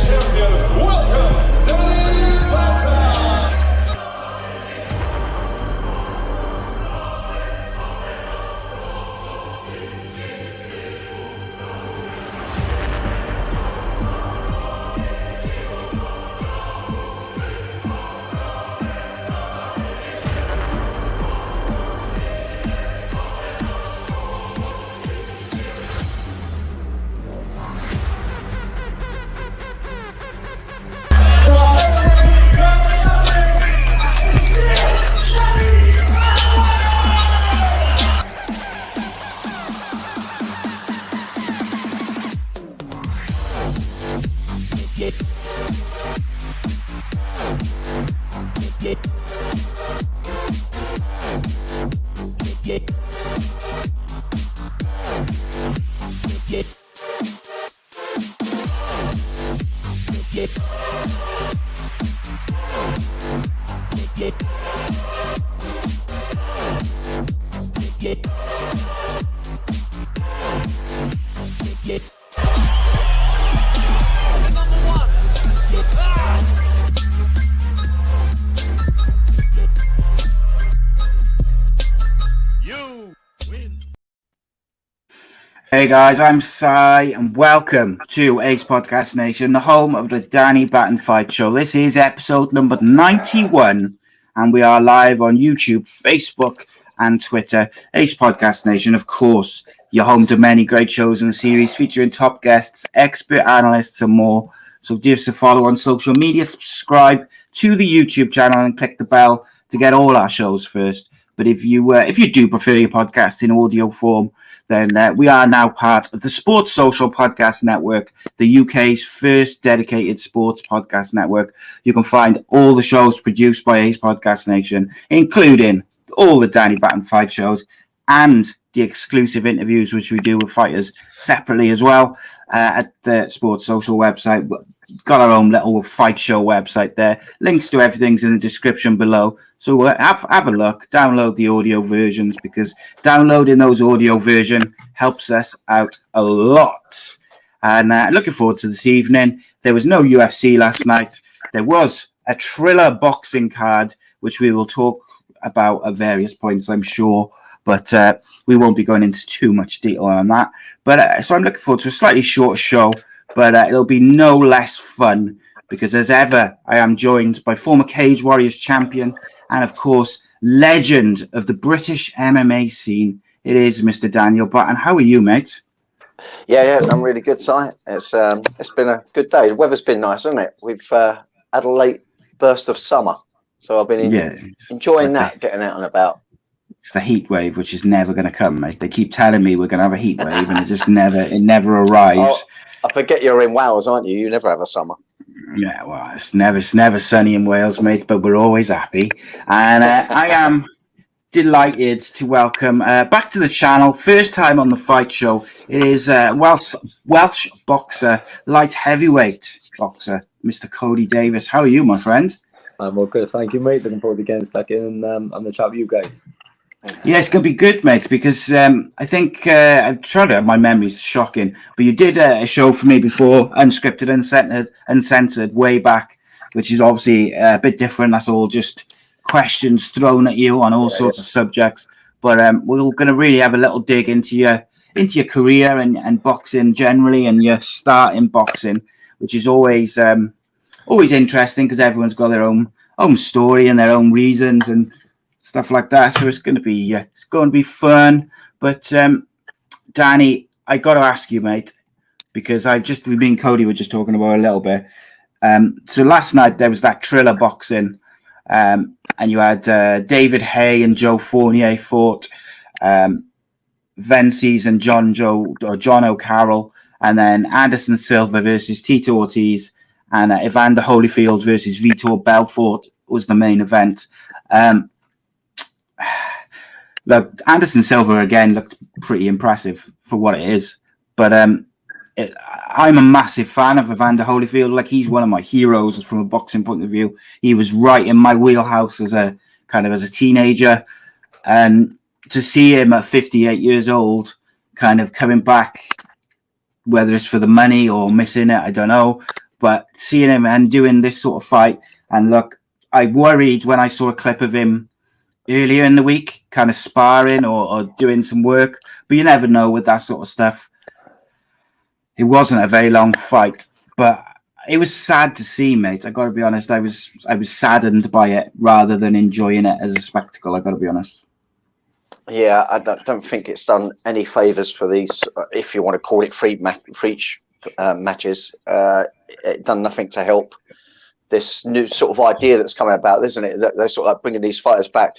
champion, welcome, Danny Batten. Hey guys, I'm Si and welcome to A.C.E Podcast Nation, the home of the Danny Batten Fight Show. This is episode number 91 and we are live on YouTube, Facebook and Twitter. A.C.E Podcast Nation, of course, you're home to many great shows in the series featuring top guests, expert analysts and more. So give us a follow on social media, subscribe to the YouTube channel and click the bell to get all our shows first. But if you do prefer your podcast in audio form, then we are now part of the Sports Social Podcast Network, the UK's first dedicated sports podcast network. You can find all the shows produced by A.C.E Podcast Nation, including all the Danny Batten fight shows and the exclusive interviews which we do with fighters separately as well at the Sports Social website. We've got our own little fight show website there. Links to everything's in the description below. So have a look, download the audio versions because downloading those audio version helps us out a lot. And looking forward to this evening. There was no UFC last night. There was a Triller Boxing card, which we will talk about at various points, I'm sure. But we won't be going into too much detail on that. But so I'm looking forward to a slightly shorter show, but it'll be no less fun because as ever, I am joined by former Cage Warriors champion and, of course, legend of the British MMA scene. It is Mr. Daniel Batten. How are you, mate? Yeah, I'm really good, Si. It's been a good day. The weather's been nice, hasn't it? We've had a late burst of summer, so I've been enjoying that, getting out and about. It's the heat wave, which is never going to come, mate. They keep telling me we're going to have a heat wave, and it never arrives. Oh, I forget you're in Wales, aren't you? You never have a summer. Yeah, well, it's never sunny in Wales, mate, but we're always happy. And I am delighted to welcome back to the channel, first time on the fight show, it is Welsh boxer, light heavyweight boxer, Mr. Kody Davies. How are you, my friend? I'm all good, thank you, mate. Looking forward to getting stuck in on the chat with you guys. Yeah, it's going to be good, mate, because I think I'm trying to, my memory's shocking, but you did a show for me before, unscripted, uncensored, way back, which is obviously a bit different. That's all just questions thrown at you on all sorts of subjects. But we're going to really have a little dig into your career and boxing generally and your start in boxing, which is always interesting because everyone's got their own story and their own reasons and stuff like that. So it's going to be fun. But Danny, I got to ask you, mate, because me and Cody were just talking about a little bit. So last night there was that Triller Boxing, and you had David Haye and Joe Fournier fought, Vences and John O'Carroll, and then Anderson Silva versus Tito Ortiz, and Evander Holyfield versus Vitor Belfort was the main event. Look, Anderson Silva again looked pretty impressive for what it is, but I'm a massive fan of Evander Holyfield. Like, he's one of my heroes from a boxing point of view. He was right in my wheelhouse as a teenager, and to see him at 58 years old, kind of coming back, whether it's for the money or missing it, I don't know. But seeing him and doing this sort of fight, and look, I worried when I saw a clip of him earlier in the week, kind of sparring or doing some work. But you never know with that sort of stuff. It wasn't a very long fight, but it was sad to see, mate. I got to be honest. I was saddened by it rather than enjoying it as a spectacle. I got to be honest. Yeah, I don't think it's done any favors for these, if you want to call it free matches. It done nothing to help this new sort of idea that's coming about, isn't it? That they're sort of like bringing these fighters back.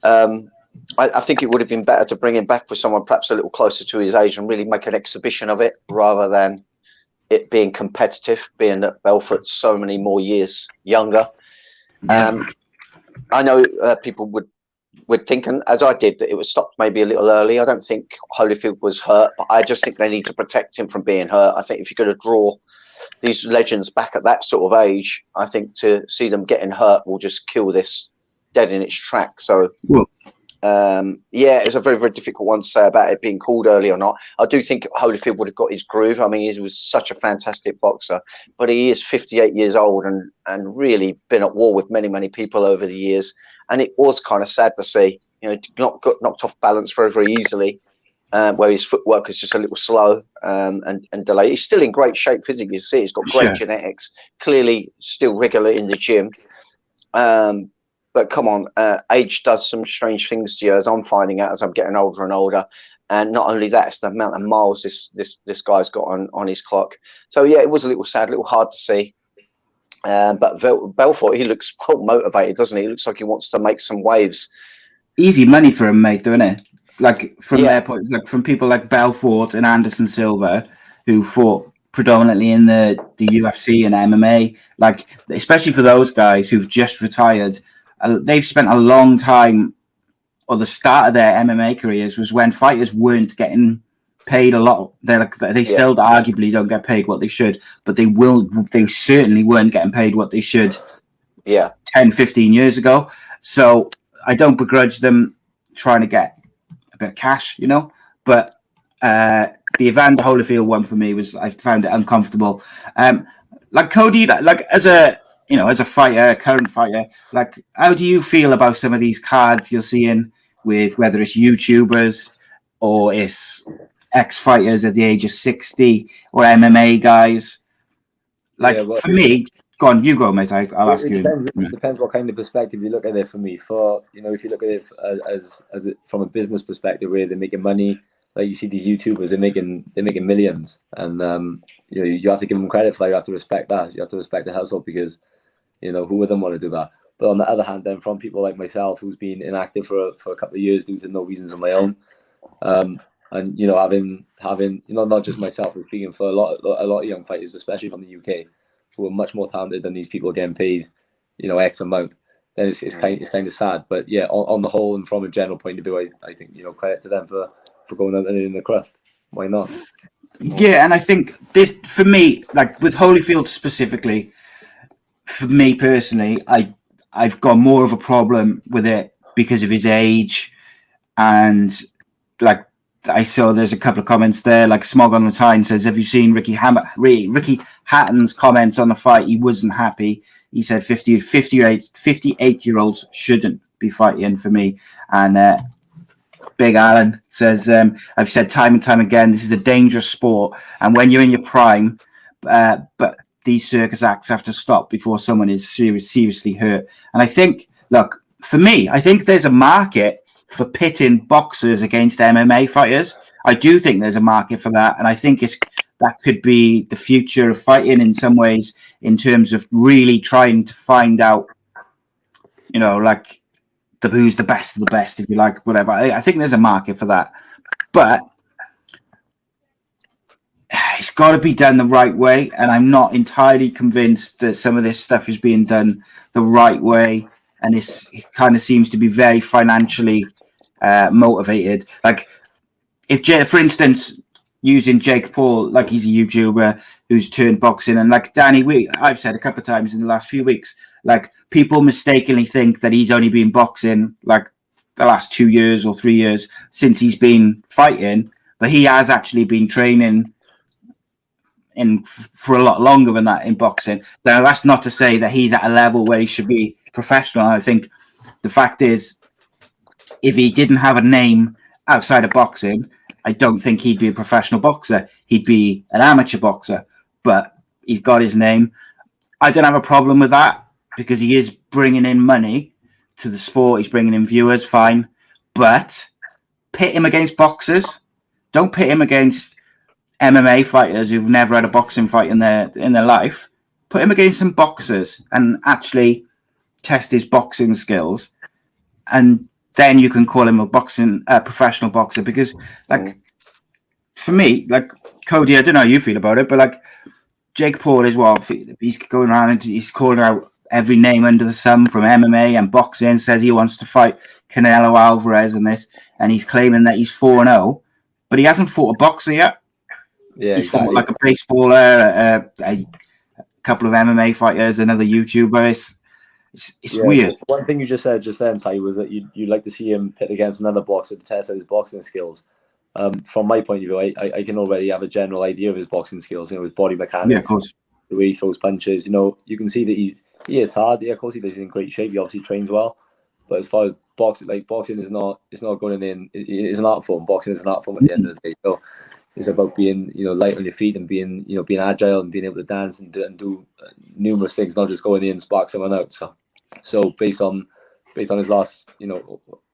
I think it would have been better to bring him back with someone perhaps a little closer to his age and really make an exhibition of it, rather than it being competitive, being that Belfort's so many more years younger. I know people would think, and as I did, that it was stopped maybe a little early. I don't think Holyfield was hurt, but I just think they need to protect him from being hurt. I think if you're going to draw these legends back at that sort of age, I think to see them getting hurt will just kill this dead in its track. So, it's a very, very difficult one to say about it being called early or not. I do think Holyfield would have got his groove. I mean, he was such a fantastic boxer, but he is 58 years old and really been at war with many, many people over the years. And it was kind of sad to see, got knocked off balance very, very easily, where his footwork is just a little slow and delayed. He's still in great shape physically. You see, he's got great genetics, clearly still regular in the gym. But come on, age does some strange things to you, as I'm finding out as I'm getting older and older. And not only that, it's the amount of miles this guy's got on his clock. So, yeah, it was a little sad, a little hard to see. But Belfort, he looks well motivated, doesn't he? He looks like he wants to make some waves. Easy money for him, mate, doesn't it? Like from their point, like from people like Belfort and Anderson Silva, who fought predominantly in the UFC and MMA. Like, especially for those guys who've just retired, they've spent a long time, or the start of their MMA careers was when fighters weren't getting paid a lot. They still arguably don't get paid what they should, but they certainly weren't getting paid what they should 10, 15 years ago. So I don't begrudge them trying to get a bit of cash, but the Evander Holyfield one for me I found it uncomfortable. Like Cody, like as a fighter, a current fighter, like how do you feel about some of these cards you're seeing with whether it's YouTubers or it's ex-fighters at the age of 60 or MMA guys? Like, for me, go on, you go, mate. I'll ask you. It depends what kind of perspective you look at it. For me, if you look at it as from a business perspective, where they're making money, like you see these YouTubers, they're making millions, and you have to give them credit for that. You have to respect that. You have to respect the hustle, because who wouldn't want to do that? But on the other hand, then from people like myself, who's been inactive for a couple of years due to no reasons of my own, and having not just myself, but speaking for a lot of young fighters, especially from the UK, who are much more talented than these people getting paid, X amount, then it's kind of sad. But yeah, on the whole and from a general point of view, I think credit to them for going out in the crust. Why not? Yeah, and I think this, for me, like with Holyfield specifically, for me personally, I've got more of a problem with it because of his age, and like I saw there's a couple of comments there, like Smog on the Tyne says, have you seen Ricky Hatton's comments on the fight? He wasn't happy. He said 58-year-olds shouldn't be fighting for me. And Big Alan says, I've said time and time again, this is a dangerous sport. And when you're in your prime, but these circus acts have to stop before someone is seriously hurt. And I think, look, for me, I think there's a market for pitting boxers against MMA fighters. I do think there's a market for that. And I think that could be the future of fighting in some ways, in terms of really trying to find out, like who's the best of the best, if you like, whatever. I think there's a market for that. But it's got to be done the right way. And I'm not entirely convinced that some of this stuff is being done the right way. And it kind of seems to be very financially motivated. Like, for instance, using Jake Paul, like he's a YouTuber who's turned boxing, and like Danny, I've said a couple of times in the last few weeks, like people mistakenly think that he's only been boxing like the last 2 years or 3 years since he's been fighting, but he has actually been training for a lot longer than that in boxing. Now, that's not to say that he's at a level where he should be professional. I think the fact is, if he didn't have a name outside of boxing, I don't think he'd be a professional boxer. He'd be an amateur boxer, but he's got his name. I don't have a problem with that because he is bringing in money to the sport. He's bringing in viewers, fine. But pit him against boxers. Don't pit him against MMA fighters who've never had a boxing fight in their life. Put him against some boxers and actually test his boxing skills, and then you can call him a professional boxer. Because, like, for me, like Cody, I don't know how you feel about it, but like Jake Paul is he's going around and he's calling out every name under the sun from MMA and boxing. Says he wants to fight Canelo Alvarez and this, and he's claiming that he's 4-0, but he hasn't fought a boxer yet. Yeah, he's exactly. fought like a baseballer, a couple of MMA fighters, another YouTuber. It's weird. One thing you just said just then, Sai, was that you'd like to see him pit against another boxer to test out his boxing skills. From my point of view, I can already have a general idea of his boxing skills, his body mechanics, yeah, of course, the way he throws punches. You can see that he hits hard. Yeah, of course he does. He's in great shape. He obviously trains well. But as far as boxing is not going in. It's an art form. Boxing is an art form at the end of the day. So it's about being light on your feet and being agile and being able to dance and do numerous things, not just going in and spark someone out. So based on his last,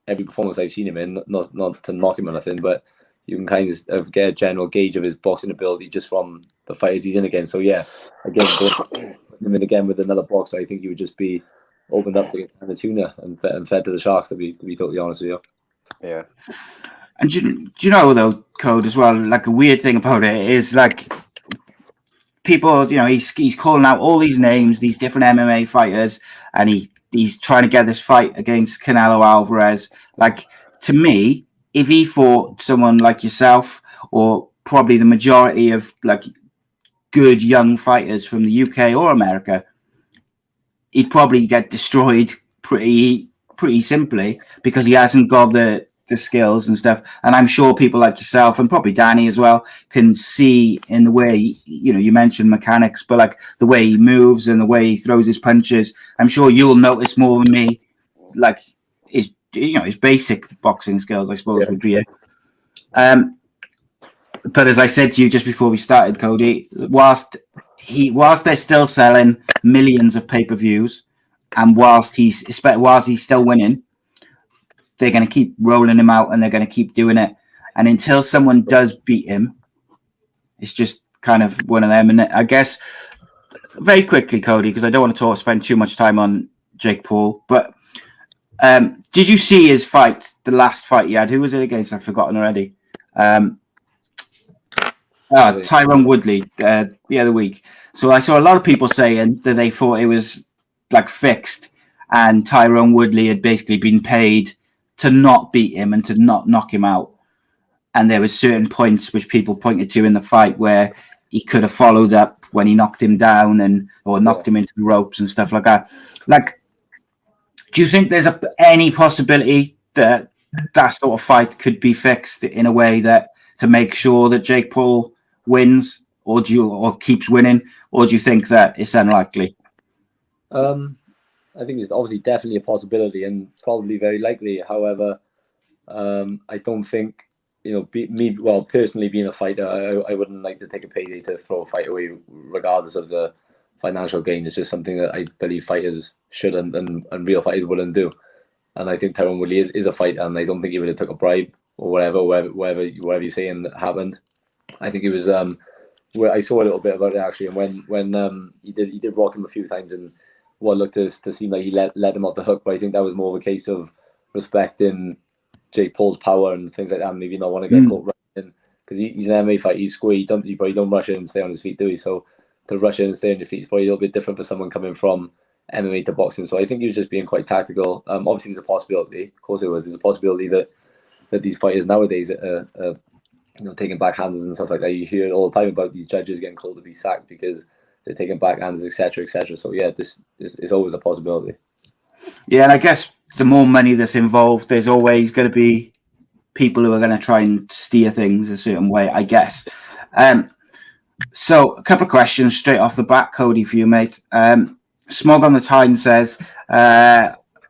every performance I've seen him in, not to knock him or nothing, but you can kind of get a general gauge of his boxing ability just from the fighters he's in again. So yeah, again, going him in again with another boxer, I think he would just be opened up to the tuna and fed to the sharks. To be totally honest with you. Yeah. And do you know though, Code, as well? Like, a weird thing about it is, like, people, he's calling out all these names, these different MMA fighters, and he's trying to get this fight against Canelo Alvarez. Like, to me, if he fought someone like yourself, or probably the majority of like good young fighters from the UK or America, he'd probably get destroyed pretty simply because he hasn't got the skills and stuff. And I'm sure people like yourself and probably Danny as well can see in the way, you mentioned mechanics, but like the way he moves and the way he throws his punches, I'm sure you'll notice more than me, like his basic boxing skills, I suppose, would be it. But as I said to you just before we started, Cody, whilst they're still selling millions of pay-per-views, and whilst he's still winning, they're going to keep rolling him out and they're going to keep doing it. And until someone does beat him, it's just kind of one of them. And I guess very quickly, Cody, because I don't want to spend too much time on Jake Paul, but did you see his fight, the last fight he had? Who was it against? I've forgotten already. Tyrone Woodley the other week. So I saw a lot of people saying that they thought it was like fixed and Tyrone Woodley had basically been paid to not beat him and to not knock him out. And there was certain points which people pointed to in the fight where he could have followed up when he knocked him down or knocked him into the ropes and stuff like that. Like, do you think there's any possibility that sort of fight could be fixed in a way that to make sure that Jake Paul wins or keeps winning, or do you think that it's unlikely? I think it's obviously definitely a possibility and probably very likely. However, I don't think, personally being a fighter, I wouldn't like to take a payday to throw a fight away regardless of the financial gain. It's just something that I believe fighters should and real fighters wouldn't do. And I think Tyrone Woodley is a fighter, and I don't think he would have took a bribe or whatever you're saying that happened. I think it was where I saw a little bit about it actually, and when he did rock him a few times, and what looked to seem like he let him off the hook, but I think that was more of a case of respecting Jake Paul's power and things like that, and maybe not want to get caught running, because he's an MMA fight, he's square, but you don't rush in and stay on his feet, do you? So to rush in and stay on your feet is probably a little bit different for someone coming from MMA to boxing. So I think he was just being quite tactical. Obviously there's a possibility, of course there's a possibility that these fighters nowadays are taking backhanders and stuff like that. You hear all the time about these judges getting called to be sacked because they're taking backhands, etc., etc. So yeah, this is always a possibility. Yeah, and I guess the more money that's involved, there's always going to be people who are going to try and steer things a certain way, I guess. So, a couple of questions straight off the bat, Cody, for you, mate. Smog on the Tyne says,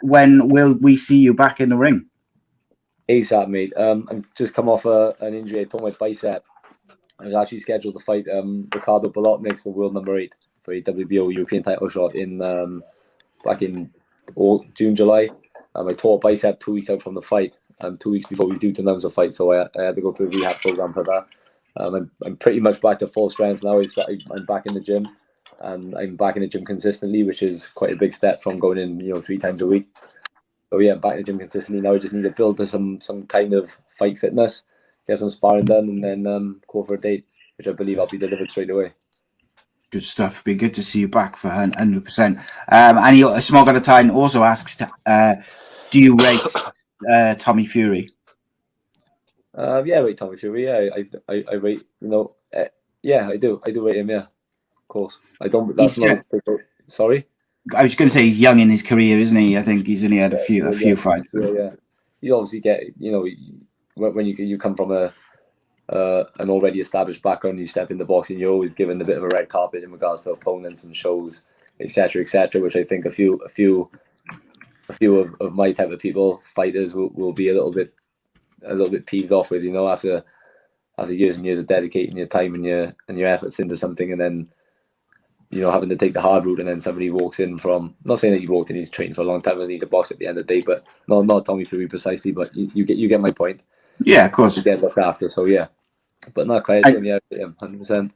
when will we see you back in the ring? ASAP, mate. I'm just come off an injury. I tore my bicep. I was actually scheduled to fight Ricardo Bolotnik's the world number 8 for a WBO European title shot in back in June, July. I tore a bicep 2 weeks out from the fight, 2 weeks before we was due to announce the fight, so I had to go through a rehab program for that. I'm pretty much back to full strength now. I'm back in the gym, and I'm back in the gym consistently, which is quite a big step from going in 3 times a week. So yeah, I'm back in the gym consistently now. I just need to build to some kind of fight fitness, get some sparring done, and then call for a date, which I believe I'll be delivered straight away. Good stuff. Be good to see you back for 100%. And Smog on the Tyne also asks, do you rate Tommy Fury? Yeah, I rate Tommy Fury. Yeah, I rate. Yeah, I do. I do rate him. Yeah, of course. I don't. That's not. Sorry. I was going to say he's young in his career, isn't he? I think he's only had a few fights. Yeah. You obviously get, when you come from an already established background, you step into boxing, you're always given a bit of a red carpet in regards to opponents and shows, etc., which I think a few of my type of people, fighters, will be a little bit peeved off with, after years and years of dedicating your time and your efforts into something, and then having to take the hard route, and then somebody walks in from, not saying that you walked in, he's trained for a long time, and he's a boxer at the end of the day, but not Tommy Fury precisely, but you get my point. Yeah, of course. You get looked after, so yeah. But not quite, yeah, 100%.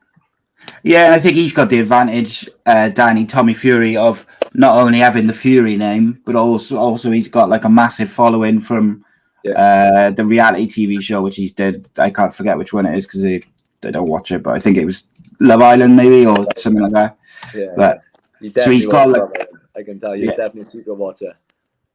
Yeah, and I think he's got the advantage, Tommy Fury, of not only having the Fury name, but also he's got like a massive following from the reality TV show which he's did. I can't forget which one it is because they don't watch it, but I think it was Love Island maybe, or something like that. Yeah. But so he's got like, I can tell you're definitely a secret watcher.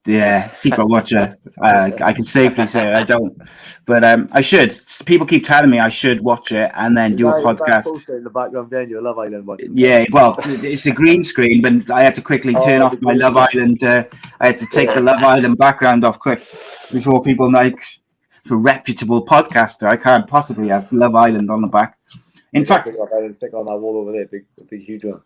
Yeah, secret watcher. I can safely say I don't, but I should. People keep telling me I should watch it and then do a podcast. In the background behind you, Love Island watching. Yeah, well, it's a green screen, but I had to quickly turn off my Love Island. I had to take the Love Island background off quick before people for reputable podcaster, I can't possibly have Love Island on the back. In fact, stick on that wall over there, big huge one.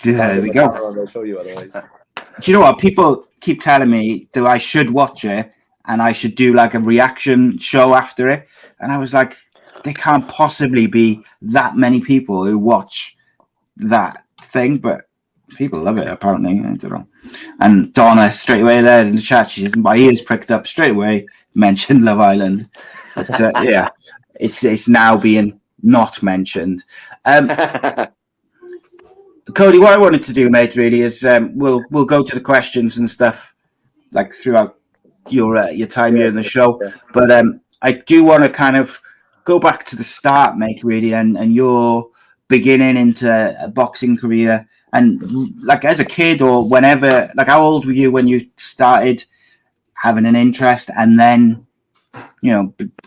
There we go. I'll show you otherwise. Do you know what? People keep telling me that I should watch it and I should do like a reaction show after it. And I was like, there can't possibly be that many people who watch that thing, but people love it, apparently. I don't know. And Donna, straight away there in the chat, she says, my ears pricked up straight away, mentioned Love Island. But yeah, it's now being not mentioned. Cody, what I wanted to do, mate, really is we'll go to the questions and stuff like throughout your time here in the show. Yeah. But I do want to kind of go back to the start, mate, really, and your beginning into a boxing career. And like as a kid or whenever, like how old were you when you started having an interest and then,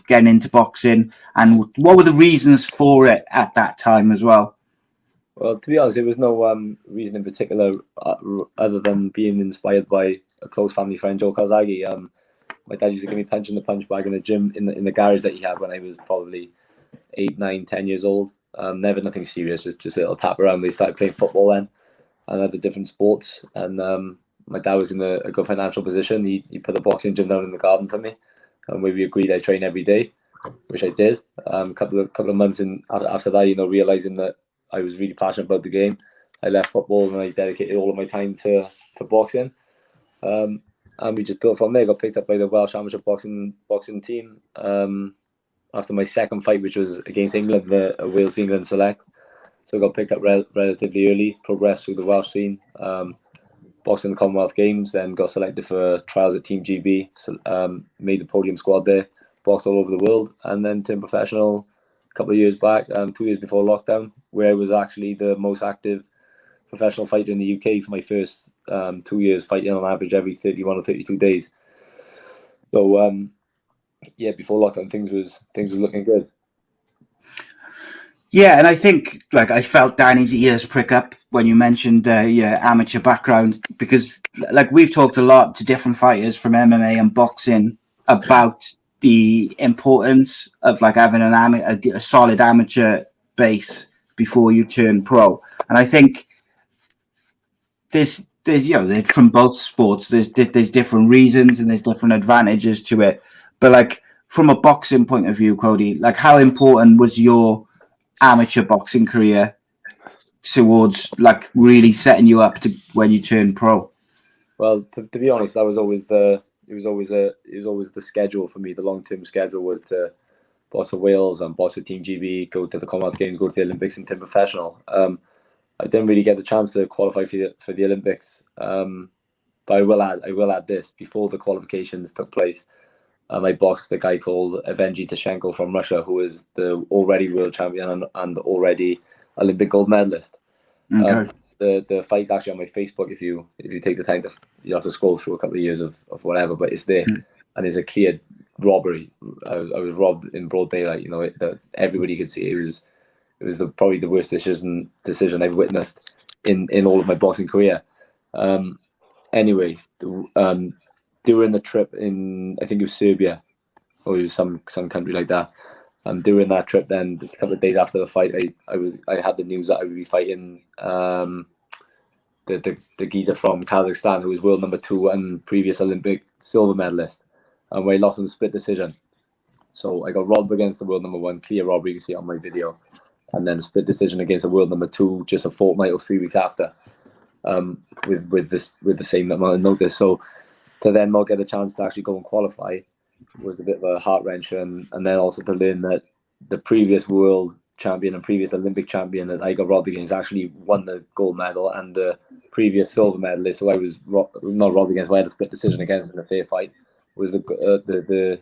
getting into boxing? And what were the reasons for it at that time as well? Well, to be honest, there was no reason in particular other than being inspired by a close family friend, Joe Kazagi. My dad used to give me punch in the punch bag in the gym in the garage that he had when I was probably 8, 9, 10 years old. Never nothing serious, just a little tap around. They started playing football then and other different sports. And my dad was in a good financial position. He put the boxing gym down in the garden for me, and we agreed I train every day, which I did. Couple of months in after that, realizing that I was really passionate about the game, I left football and I dedicated all of my time to boxing. And we just built from there. Got picked up by the Welsh amateur boxing team after my second fight, which was against England, the Wales v England select. So I got picked up relatively early, progressed through the Welsh scene, boxed in the Commonwealth Games, then got selected for trials at Team GB, made the podium squad there, boxed all over the world, and then turned professional a couple of years back, 2 years before lockdown, where I was actually the most active professional fighter in the UK for my first 2 years, fighting on average every 31 or 32 days. So before lockdown, things was looking good. Yeah, and I think I felt Danny's ears prick up when you mentioned your amateur background, because we've talked a lot to different fighters from MMA and boxing about the importance of having a solid amateur base before you turn pro. And I think there's they're from both sports. There's different reasons and there's different advantages to it. But like from a boxing point of view, Cody, like how important was your amateur boxing career towards like really setting you up to when you turn pro? Well, to be honest, that was always the schedule for me. The long-term schedule was to boss for Wales and boss for Team GB, go to the Commonwealth Games, go to the Olympics, and turn professional. I didn't really get the chance to qualify for the Olympics, but I will add this: before the qualifications took place, I boxed a guy called Evgeny Tashenko from Russia, who is the already world champion and already Olympic gold medalist. Okay. The fight's actually on my Facebook. If you take the time you have to scroll through a couple of years of whatever, but it's there, and there's a clear robbery. I was robbed in broad daylight. Everybody could see it. It was probably the worst decision I've witnessed in all of my boxing career. Anyway, during the trip in, I think it was Serbia, or it was some country like that. During that trip, then a couple of days after the fight, I had the news that I would be fighting the geezer from Kazakhstan, who was world number 2 and previous Olympic silver medalist, and where he lost in a split decision. So I got robbed against the world number 1, clear robbery, you can see it on my video, and then split decision against the world number 2 just a fortnight or 3 weeks after, with the same amount of notice. So to then not get a chance to actually go and qualify was a bit of a heart wrencher, and then also to learn that the previous world champion and previous Olympic champion that I got robbed against actually won the gold medal, and the previous silver medalist, who I was not robbed against, but I had a split decision against in a fair fight, was the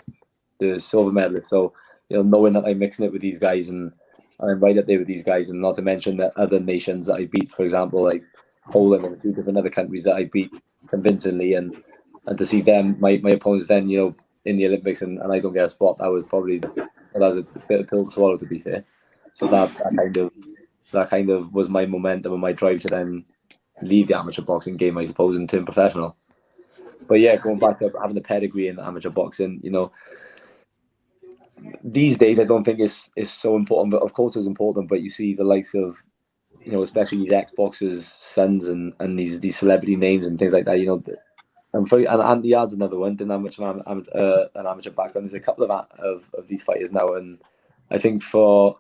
silver medalist. So knowing that I'm mixing it with these guys and I'm right up there with these guys, and not to mention that other nations that I beat, for example, like Poland and a few different other countries that I beat convincingly, and to see them, my opponents then, in the Olympics, and I don't get a spot, that was a bit of pill to swallow, to be fair. So that kind of was my momentum and my drive to then leave the amateur boxing game, I suppose, and turn professional. But yeah, going back to having the pedigree in amateur boxing, these days I don't think it's so important, but of course it's important. But you see the likes of, especially these ex-boxers' sons and these celebrity names and things like that, and Andy Yard's another one, didn't have much of an amateur background. There's a couple of these fighters now, and I think from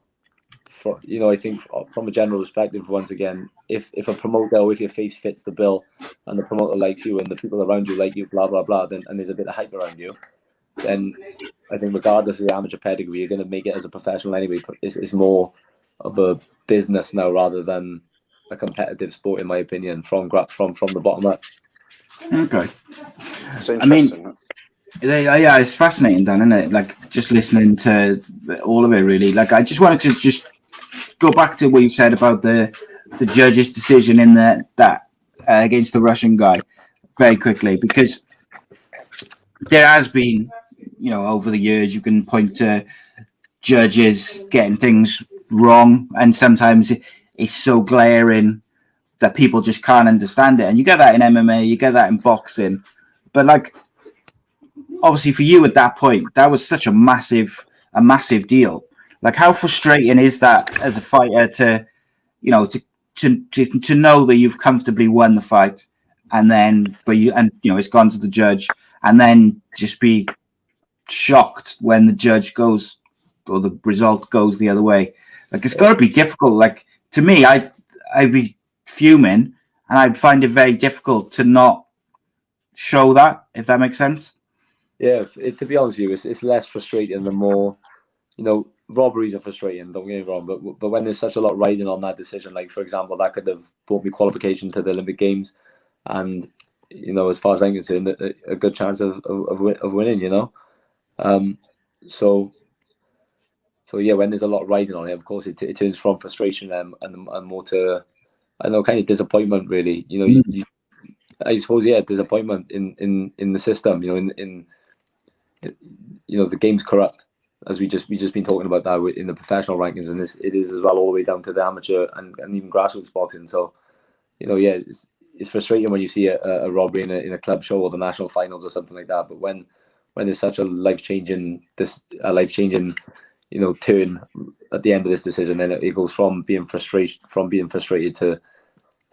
a general perspective, once again, if a promoter, or if your face fits the bill and the promoter likes you and the people around you like you, blah blah blah, and there's a bit of hype around you, then I think regardless of the amateur pedigree, you're going to make it as a professional anyway. It's more of a business now rather than a competitive sport, in my opinion, from the bottom up. Okay. I mean, yeah, it's fascinating, Dan, isn't it? Like just listening to all of it, really. Like I just wanted to just go back to what you said about the judge's decision in that against the Russian guy very quickly, because there has been, over the years, you can point to judges getting things wrong, and sometimes it's so glaring that people just can't understand it. And you get that in MMA, you get that in boxing. But like, obviously for you at that point, that was such a massive deal. Like, how frustrating is that as a fighter to know that you've comfortably won the fight, and then it's gone to the judge, and then just be shocked when the judge goes, or the result goes the other way. Like, it's got to be difficult. Like, to me, I'd be fuming, and I'd find it very difficult to not show that, if that makes sense. Yeah, to be honest with you, it's less frustrating the more, robberies are frustrating, don't get me wrong, but when there's such a lot riding on that decision, like for example, that could have brought me qualification to the Olympic Games, and as far as I'm concerned, a good chance of winning. So yeah, when there's a lot riding on it, of course it turns from frustration and more to, I don't know, kind of disappointment, really. I suppose, yeah, disappointment in the system. The game's corrupt, as we just been talking about that in the professional rankings, and it is as well all the way down to the amateur and even grassroots boxing. So, yeah, it's frustrating when you see a robbery in a club show or the national finals or something like that. But when there's such a life changing turn at the end of this decision, then it goes from being frustrated to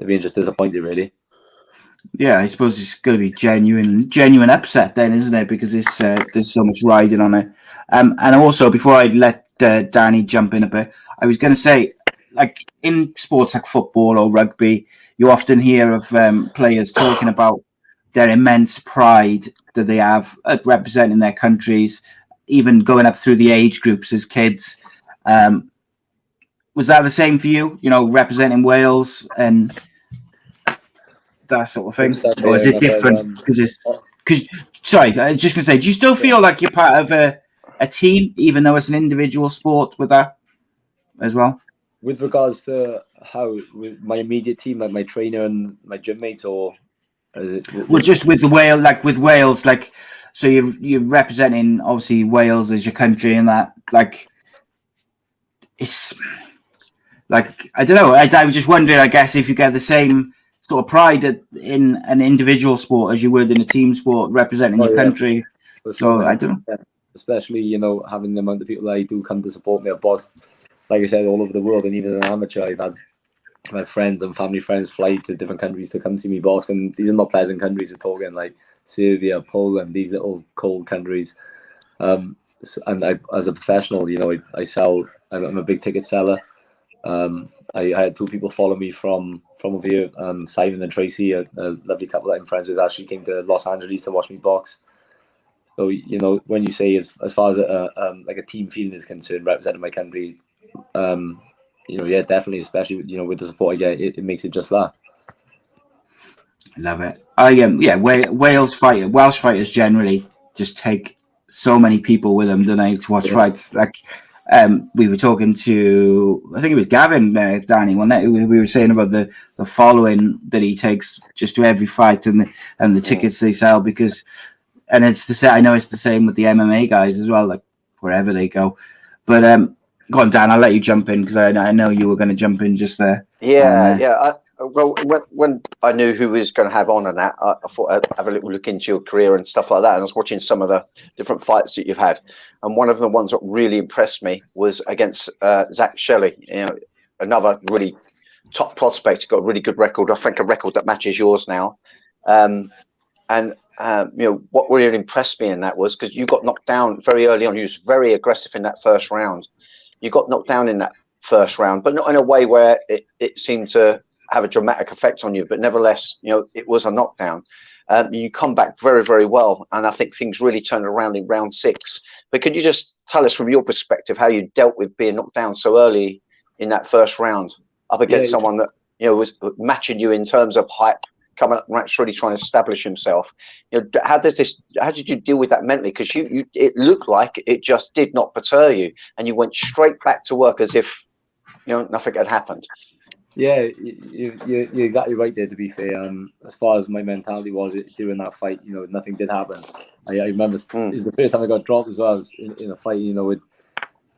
being just disappointed, really. Yeah, I suppose it's going to be genuine upset then, isn't it? Because there's so much riding on it. And also, before I let Danny jump in a bit, I was going to say, like in sports like football or rugby, you often hear of players talking about their immense pride that they have at representing their countries, even going up through the age groups as kids. Was that the same for you? You know, representing Wales and that sort of thing, or is it different? Sorry, I was just gonna say, do you still feel like you're part of a team, even though it's an individual sport with that as well? With regards to how with my immediate team, like my trainer and my gym mates, or is it? Well, just with Wales, like so you're representing obviously Wales as your country, and that like it's like I don't know. I was just wondering, I guess, if you get the same sort of pride in an individual sport as you would in a team sport representing your country. So I don't know. Especially, you know, having the amount of people that do come to support me. I've boxed, like I said, all over the world, and even as an amateur, I've had friends and family friends fly to different countries to come see me box, and these are not pleasant countries we're talking, like Serbia, Poland, these little cold countries. And I, as a professional, you know, I sell. I'm a big ticket seller. I had two people follow me from over here, Simon and Tracy, a lovely couple that I'm friends with, actually came to Los Angeles to watch me box. So, you know, when you say as far as like a team feeling is concerned, representing my country, you know, yeah, definitely, especially, you know, with the support I get, it makes it just that. Love it. Welsh fighters generally just take so many people with them, don't they, to watch fights. Like, we were talking to, I think it was Gavin, Danny, we were saying about the following that he takes just to every fight and the tickets they sell, because, and it's the same. I know it's the same with the MMA guys as well, like wherever they go. But go on, Dan, I'll let you jump in because I know you were going to jump in just there. Well, when I knew who was going to have on and that, I thought I'd have a little look into your career and stuff like that. And I was watching some of the different fights that you've had, and one of the ones that really impressed me was against Zach Shelley. You know, another really top prospect, got a really good record. I think a record that matches yours now. You know, what really impressed me in that was because you got knocked down very early on. You was very aggressive in that first round. You got knocked down in that first round, but not in a way where it seemed to have a dramatic effect on you, but nevertheless, you know, it was a knockdown. You come back very, very well, and I think things really turned around in round 6. But could you just tell us from your perspective how you dealt with being knocked down so early in that first round up against someone that, you know, was matching you in terms of height, coming up and really trying to establish himself? You know, how did you deal with that mentally? Because it looked like it just did not deter you, and you went straight back to work as if, you know, nothing had happened. Yeah, you're exactly right there, to be fair. As far as my mentality was during that fight, you know, nothing did happen. I remember it was the first time I got dropped as well in a fight, you know,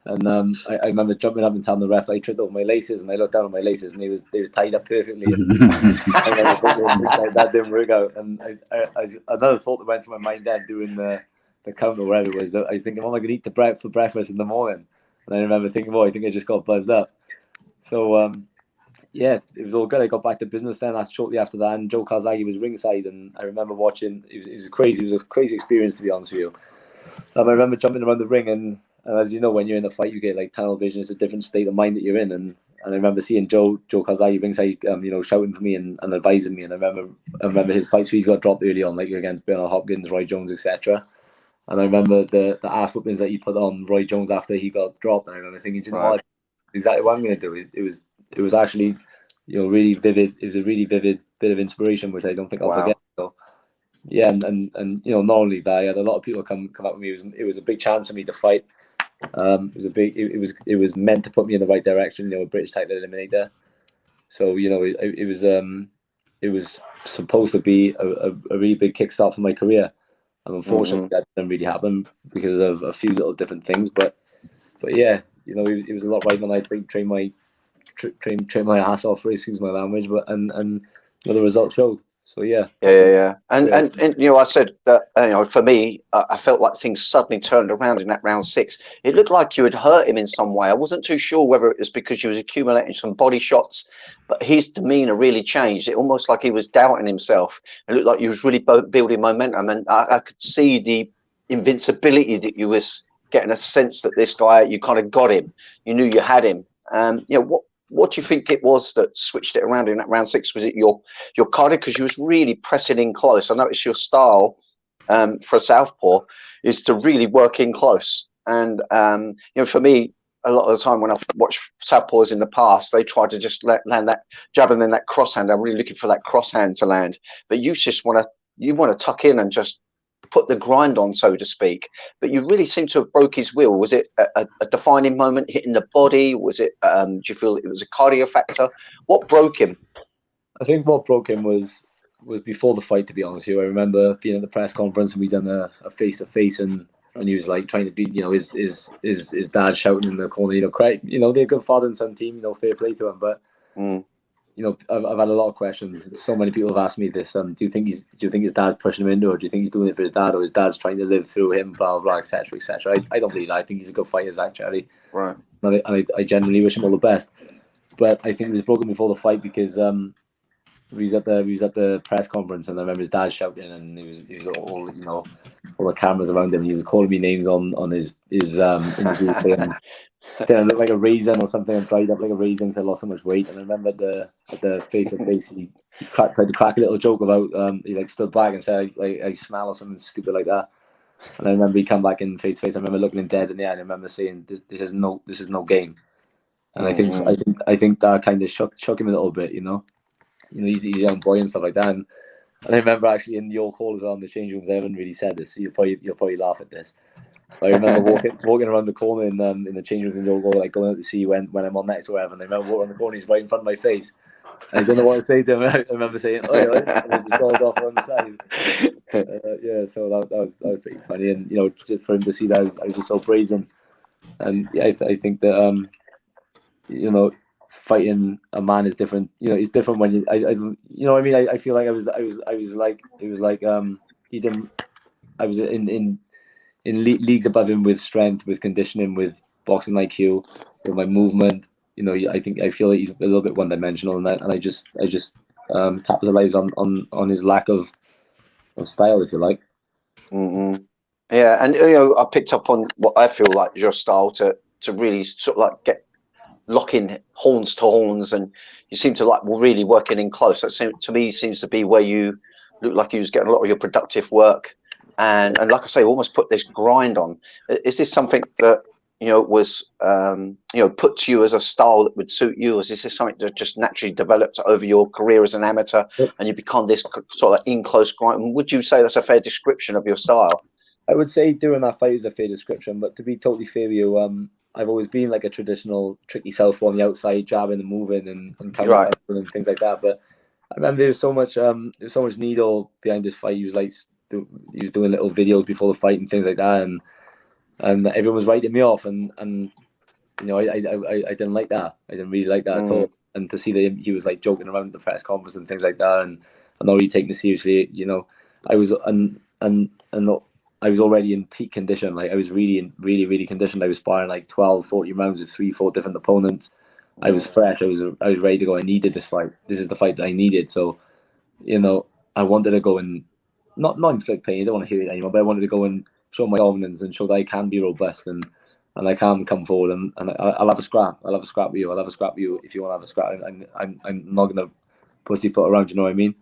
I remember jumping up and telling the ref I tripped over my laces, and I looked down at my laces and they was tied up perfectly. And I remember thinking, that didn't work out. And I another thought that went through my mind then doing the count or whatever it was, I was thinking, what am I going to eat for breakfast in the morning? And I remember thinking, I think I just got buzzed up. So, yeah, it was all good. I got back to business then. Shortly after that, and Joe Calzaghe was ringside, and I remember watching. It was crazy. It was a crazy experience, to be honest with you. I remember jumping around the ring, and as you know, when you're in a fight, you get like tunnel vision. It's a different state of mind that you're in, and I remember seeing Joe Calzaghe ringside, you know, shouting for me and advising me. And I remember his fights where he got dropped early on, like against Bernard Hopkins, Roy Jones, etc. And I remember the ass whoopings that he put on Roy Jones after he got dropped. And I remember thinking, you know what, exactly what I'm going to do. It was actually, you know, really vivid. It was a really vivid bit of inspiration, which I don't think I'll forget. So, yeah, and you know, not only that, I had a lot of people come up with me. It was a big chance for me to fight. It was meant to put me in the right direction. You know, a British title eliminator. So, you know, it was supposed to be a really big kickstart for my career. And unfortunately, that didn't really happen because of a few little different things. But yeah, you know, it was a lot right when I train my ass off for it, excuse my language, but and you know, the results showed. So yeah. And I said that for me, I felt like things suddenly turned around in that round 6. It looked like you had hurt him in some way. I wasn't too sure whether it was because you was accumulating some body shots, but his demeanour really changed. It almost like he was doubting himself. It looked like he was really building momentum, and I could see the invincibility that you was getting, a sense that this guy, you kind of got him. You knew you had him. What do you think it was that switched it around in that round 6? Was it your Kody? Because you was really pressing in close. I noticed your style for a southpaw is to really work in close. And for me, a lot of the time when I've watched southpaws in the past, they try to just land that jab and then that crosshand. I'm really looking for that crosshand to land. But you just want to tuck in and just put the grind on, so to speak. But you really seem to have broke his will. Was it a defining moment, hitting the body? Was it do you feel it was a cardio factor? What broke him? I think what broke him was before the fight, to be honest with you. I remember being at the press conference and we done a face-to-face, and he was like trying to beat his dad shouting in the corner, they're a good father and son team, fair play to him. But I've had a lot of questions. So many people have asked me this. Do you think his dad's pushing him into, or do you think he's doing it for his dad, or his dad's trying to live through him, blah blah, etc., etc. I don't believe that. I think he's a good fighter, Zach Charlie. Right. And I genuinely wish him all the best. But I think it was broken before the fight because we was at the press conference, and I remember his dad shouting, and he was all all the cameras around him. He was calling me names on his interview, saying I look like a raisin or something. I'm dried up like a raisin because I lost so much weight. And I remember at the face to face, he tried to crack a little joke about he stood back and said I smell or something stupid like that. And I remember he come back in face to face. I remember looking him dead in the eye, and I remember saying this is no game. And I think that kind of shook him a little bit. He's a young boy and stuff like that. And I remember actually in your call as well in the change rooms, I haven't really said this, so you'll probably laugh at this. I remember walking around the corner in the change rooms in your call, going out to see when I'm on next or whatever. And I remember walking around the corner, he's right in front of my face. And I didn't know what to say to him. I remember saying, "Oh, yeah," and then just rolled off on the side. So that was pretty funny. And just for him to see that, I was just so brazen. And yeah, I think that fighting a man is different. It's different when I feel like I was in leagues above him with strength, with conditioning, with boxing IQ, with my movement. I feel like he's a little bit one-dimensional in that, and I just capitalize on his lack of style, if you like. Mm-hmm. Yeah, and I picked up on what I feel like is your style to really sort of get locking horns to horns, and you seem to really working in close. That to me seems to be where you look like you was getting a lot of your productive work, and like I say, almost put this grind on. Is this something that was put to you as a style that would suit you, or is this something that just naturally developed over your career as an amateur, and you become this sort of in close grind? And would you say that's a fair description of your style? I would say doing that fight is a fair description, but to be totally fair with you, I've always been like a traditional tricky southpaw on the outside, jabbing and moving and counter right. and things like that. But I remember there was so much needle behind this fight. He was doing little videos before the fight and things like that, and everyone was writing me off, and I didn't like that. I didn't really like that at all. And to see that he was joking around at the press conference and things like that, and not really taking it seriously, I was I was already in peak condition. I was really conditioned. I was sparring 12, 40 rounds with 3-4 different opponents. I was fresh. I was ready to go. I needed this fight. This is the fight that I needed. So, I wanted to go and not inflict pain. I don't want to hear it anymore, but I wanted to go and show my dominance and show that I can be robust and I can come forward and I'll have a scrap. I'll have a scrap with you. I'll have a scrap with you if you want to have a scrap. I'm not gonna pussyfoot around. You know what I mean?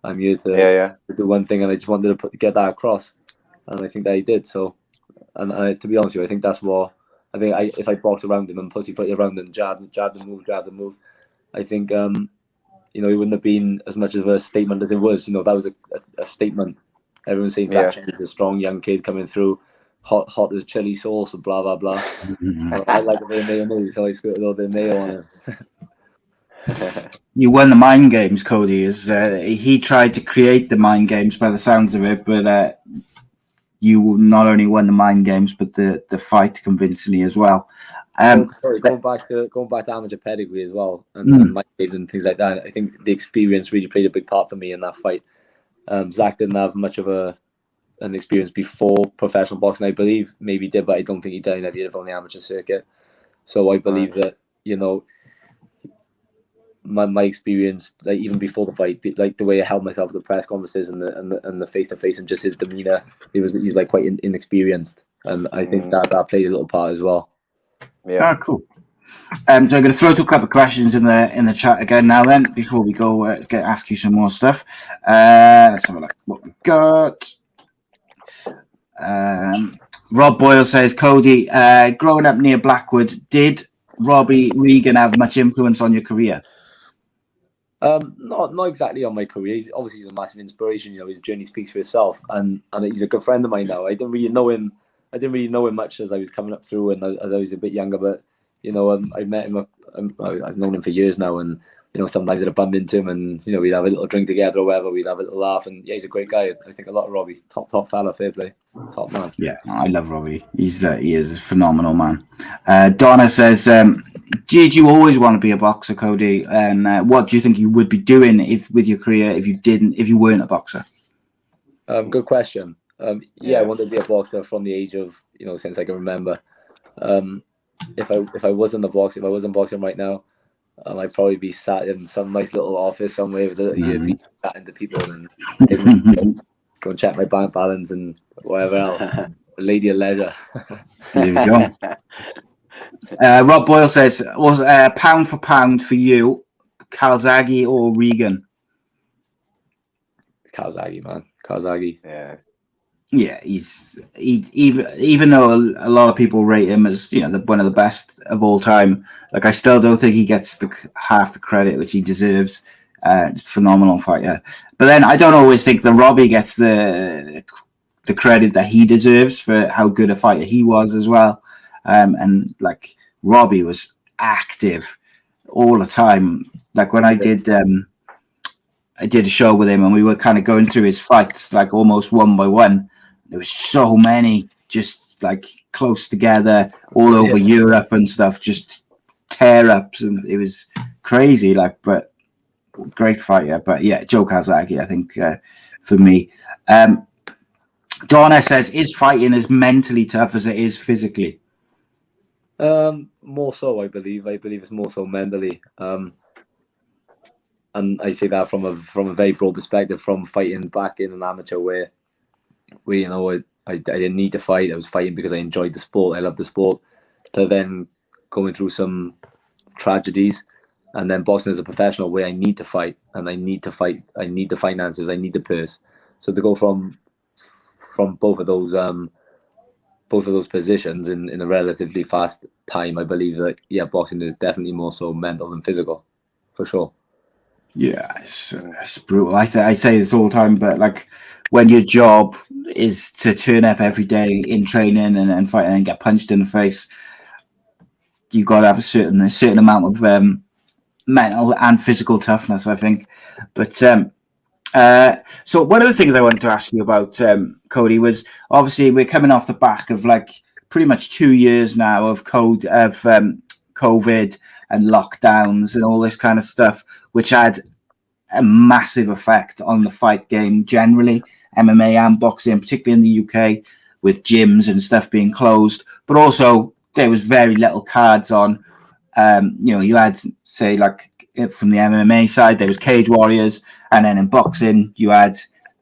I'm here to do one thing, and I just wanted to get that across. And I think that he did. So, and to be honest with you, I think that's what I think. If I boxed around him and pussyfoot around and jab the move, I think it wouldn't have been as much of a statement as it was. That was a statement. Everyone's saying Zach is a strong young kid coming through, hot as chili sauce and blah blah blah. I like a bit of mayonnaise, so I squirt a little bit of mayo on it. You won the mind games, Cody. He tried to create the mind games by the sounds of it, but you not only won the mind games, but the fight convincingly as well. Going back to amateur pedigree as well, and my games and things like that. I think the experience really played a big part for me in that fight. Zach didn't have much of an experience before professional boxing, I believe. Maybe he did, but I don't think he did. He did on the amateur circuit. So I believe that, you know, my experience, like even before the fight, like the way I held myself at the press conferences and the face to face and just his demeanor, he was like quite inexperienced, and I think that played a little part as well. Yeah, cool. So I'm going to throw to a couple of questions in the chat again now. Then before we go, ask you some more stuff. Let's have a look what we got. Rob Boyle says, Cody, growing up near Blackwood, did Robbie Regan have much influence on your career? Not exactly on my career. He's obviously a massive inspiration. You know, his journey speaks for itself, and he's a good friend of mine now. I didn't really know him much as I was coming up through and as I was a bit younger. But you know, I met him. I've known him for years now, and you know, sometimes I'd bump into him, and you know, we'd have a little drink together or whatever. We'd have a little laugh, and yeah, he's a great guy. I think a lot of Robbie. Top fella, fair play, top man. Yeah, I love Robbie. He is a phenomenal man. Donna says, did you always want to be a boxer, Cody? And what do you think you would be doing with your career if you weren't a boxer? Good question. Yeah, I wanted to be a boxer from the age of, you know, since I can remember. If I wasn't boxing right now, I'd probably be sat in some nice little office somewhere with a earpiece, chatting to people and go and check my bank balance and whatever else. A lady of leisure. There we go. Rob Boyle says, was pound for pound for you, Calzaghe or Regan? Calzaghe, man. Calzaghe. Yeah, even though a lot of people rate him as, you know, one of the best of all time, like I still don't think he gets half the credit which he deserves. Phenomenal fighter, but then I don't always think that Robbie gets the credit that he deserves for how good a fighter he was as well. And like Robbie was active all the time. Like when I did a show with him and we were kind of going through his fights like almost one by one. There was so many just like close together all over Europe and stuff, just tear ups, and it was crazy. Like, but great fighter. But yeah, Joe Calzaghe, I think for me. Donna says, is fighting as mentally tough as it is physically? More so, I believe. I believe it's more so mentally. And I say that from a very broad perspective, from fighting back in an amateur where you know, I didn't need to fight. I was fighting because I enjoyed the sport. I loved the sport. To then going through some tragedies, and then boxing as a professional where I need to fight, and I need to fight. I need the finances. I need the purse. So to go from both of those positions in a relatively fast time, I believe that boxing is definitely more so mental than physical, for sure. Yeah, it's brutal. I say this all the time, but like when your job is to turn up every day in training and fighting and get punched in the face, you got to have a certain amount of mental and physical toughness, I think. But so one of the things I wanted to ask you about, Cody, was obviously we're coming off the back of like pretty much 2 years now of COVID and lockdowns and all this kind of stuff, which had a massive effect on the fight game generally, MMA and boxing, particularly in the UK, with gyms and stuff being closed. But also there was very little cards on. You know, you had, say, like from the MMA side, there was Cage Warriors, and then in boxing, you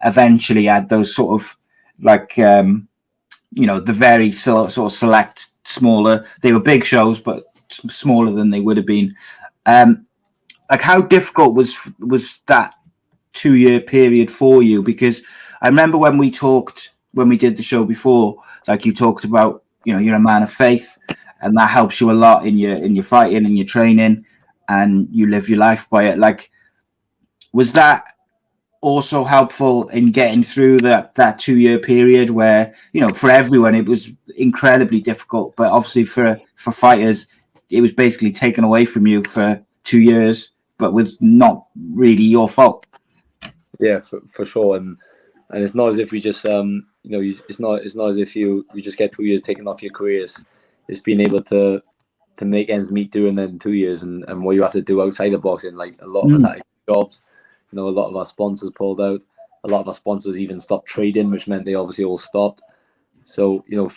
eventually had those sort of like, you know, the very sort of select, smaller. They were big shows, but smaller than they would have been. Like, how difficult was that 2 year period for you? Because I remember when we did the show before, like you talked about, you know, you're a man of faith, and that helps you a lot in your fighting and your training, and you live your life by it. Like, was that also helpful in getting through that 2 year period where, you know, for everyone it was incredibly difficult, but obviously for fighters it was basically taken away from you for 2 years, but was not really your fault? Yeah, for sure. And it's not as if we just you know, it's not as if you just get 2 years taken off your careers. It's being able to make ends meet during them 2 years, and what you have to do outside of boxing. Like a lot of us had jobs, you know, a lot of our sponsors pulled out, a lot of our sponsors even stopped trading, which meant they obviously all stopped. So, you know,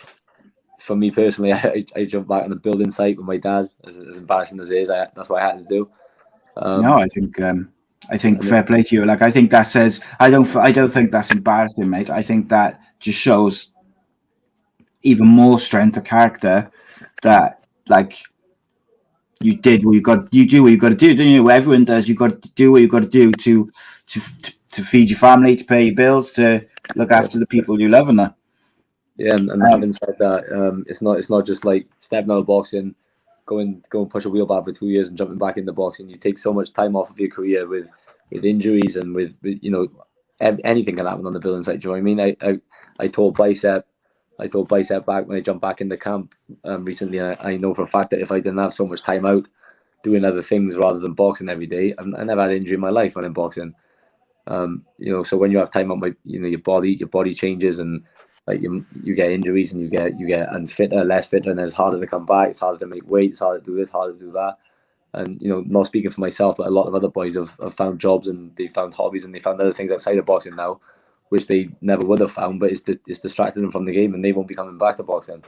for me personally, I jumped back on the building site with my dad, as embarrassing as it is. That's what I had to do. No, I think fair play to you. Like, I think that says, I don't think that's embarrassing, mate. I think that just shows even more strength of character, that like you do what you got to do, don't you? Everyone does. You got to do what you got to do to feed your family, to pay your bills, to look after the people you love, and that. Yeah, and having said that, it's not just like stepping out of boxing, go and push a wheelbarrow for 2 years and jumping back into boxing. You take so much time off of your career with injuries and with you know, anything can happen on the building site. Do you know what I mean? I tore bicep back when I jumped back into camp recently. I know for a fact that if I didn't have so much time out doing other things rather than boxing every day, I never had an injury in my life when I'm boxing. You know, so when you have time out, you know, your body changes, and like you get injuries, and you get unfitter, less fitter, and it's harder to come back. It's harder to make weight. It's harder to do this, harder to do that. And you know, not speaking for myself, but a lot of other boys have found jobs, and they found hobbies, and they found other things outside of boxing now, which they never would have found, but it's distracted them from the game, and they won't be coming back to boxing.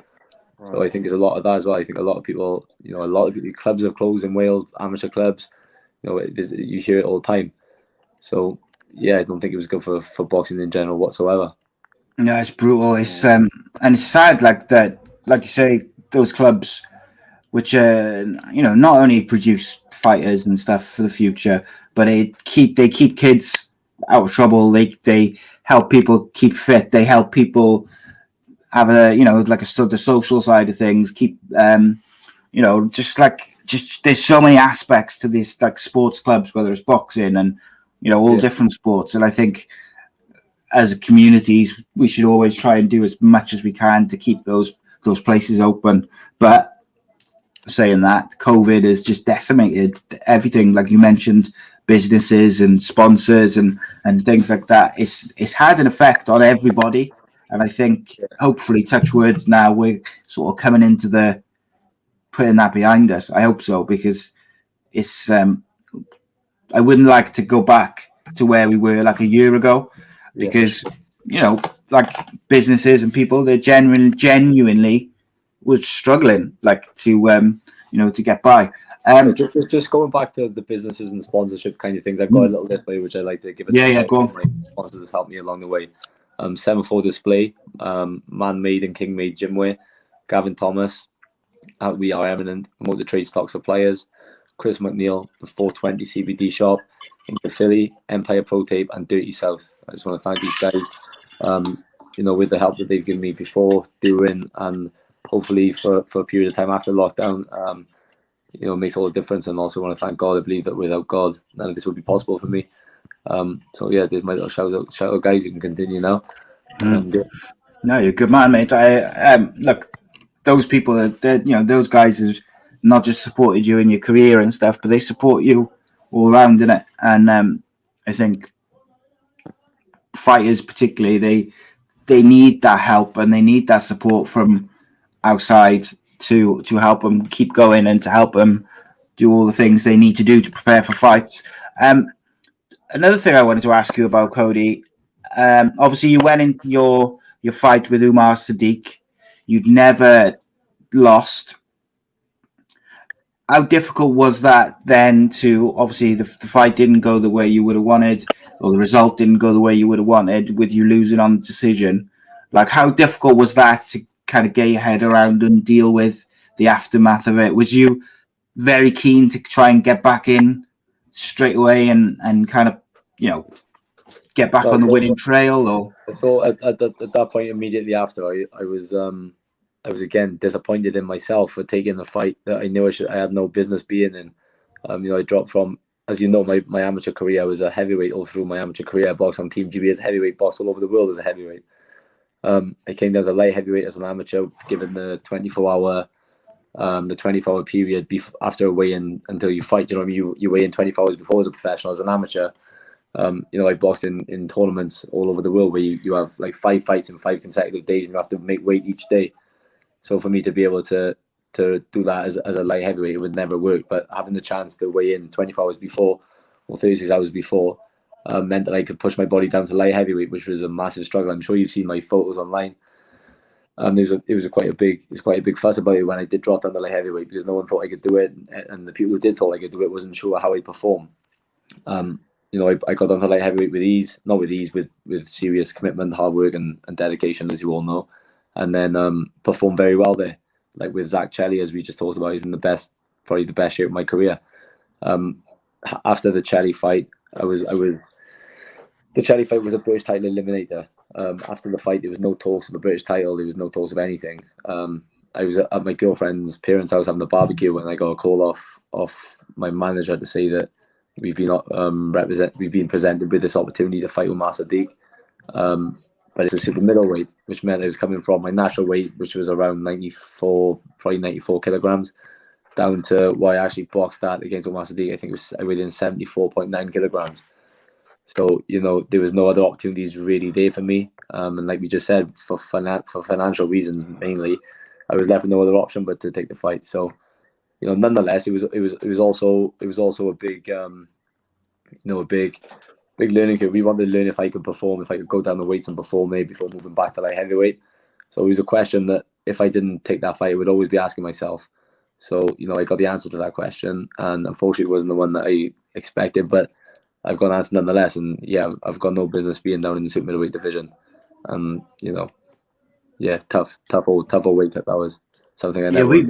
Right. So I think there's a lot of that as well. I think a lot of people, you know, a lot of clubs have closed in Wales, amateur clubs. You know, you hear it all the time. So yeah, I don't think it was good for boxing in general whatsoever. No, it's brutal. It's and it's sad, like that. Like you say, those clubs, which you know, not only produce fighters and stuff for the future, but they keep kids out of trouble. They help people keep fit. They help people have the social side of things. Keep you know, just there's so many aspects to this, like sports clubs, whether it's boxing and you know, all different sports. And I think as communities, we should always try and do as much as we can to keep those places open. But saying that, COVID has just decimated everything, like you mentioned, businesses and sponsors and things like that. It's had an effect on everybody, and I think hopefully, touch words, now we're sort of coming into the putting that behind us. I hope so, because it's I wouldn't like to go back to where we were like a year ago, because you know, like businesses and people, they're genuinely was struggling, like to you know, to get by. Just going back to the businesses and sponsorship kind of things, I've got a little list by which I like to give it. Go on. My sponsors has helped me along the way. 7-4 Display, Man-Made and King-Made Gymwear, Gavin Thomas, We Are Eminent, Motor Trade Stock Suppliers, Chris McNeil, the 420 CBD Shop, Inca Philly, Empire Pro Tape, and Dirty South. I just want to thank these guys, you know, with the help that they've given me before, during, and hopefully for a period of time after lockdown. You know, makes all the difference. And also want to thank God. I believe that without God, none of this would be possible for me. So yeah, there's my little shout out, guys. You can continue now. No, you're a good man, mate. I look, those people you know, those guys have not just supported you in your career and stuff, but they support you all around, innit? And I think fighters particularly, they need that help and they need that support from outside to help them keep going and to help them do all the things they need to do to prepare for fights. Another thing I wanted to ask you about, Cody, obviously you went into your fight with Umar Sadiq. You'd never lost. How difficult was that then to, obviously the fight didn't go the way you would have wanted, or the result didn't go the way you would have wanted with you losing on decision? Like, how difficult was that to kind of get your head around and deal with the aftermath of it? Was you very keen to try and get back in straight away and kind of, you know, get back on the winning trail? Or I thought at that point immediately after, I was again disappointed in myself for taking the fight that I knew I had no business being in. You know, I dropped from, as you know, my amateur career. I was a heavyweight all through my amateur career. I boxed on Team GB as a heavyweight, boxed all over the world as a heavyweight. I came down to light heavyweight as an amateur, given the 24-hour period after a weigh-in until you fight. You know what I mean? You weigh in 24 hours before as a professional. As an amateur, you know, I boxed in tournaments all over the world where you have like 5 fights in 5 consecutive days, and you have to make weight each day. So for me to be able to to do that as a light heavyweight, it would never work. But having the chance to weigh in 24 hours before or 36 hours before meant that I could push my body down to light heavyweight, which was a massive struggle. I'm sure you've seen my photos online. It was quite a big fuss about it when I did drop down to light heavyweight, because no one thought I could do it, and the people who did thought I could do it wasn't sure how I perform. I got down to light heavyweight with serious commitment, hard work, and dedication, as you all know, and then performed very well there. Like with Zach Chelly, as we just talked about, he's in probably the best shape of my career. After the Chelly fight, the Chelly fight was a British title eliminator. After the fight, there was no talks of a British title. There was no talks of anything. I was at my girlfriend's parents' house having a barbecue when I got a call off my manager to say that we've been presented with this opportunity to fight Umar Sadiq. But it's a super middleweight, which meant I was coming from my natural weight, which was around 94 kilograms, down to what I actually boxed at against Umar Sadiq. I think it was within 74.9 kilograms. So, there was no other opportunities really there for me. And like we just said, for financial reasons mainly, I was left with no other option but to take the fight. So, nonetheless, it was also a big, big learning curve. We wanted to learn if I could perform, if I could go down the weights and perform there before moving back to light heavyweight. So it was a question that if I didn't take that fight, I would always be asking myself. So, I got the answer to that question, and unfortunately it wasn't the one that I expected, but I've got an answer nonetheless. And yeah, I've got no business being down in the super middleweight division. And, tough old weight cut. That was something I never...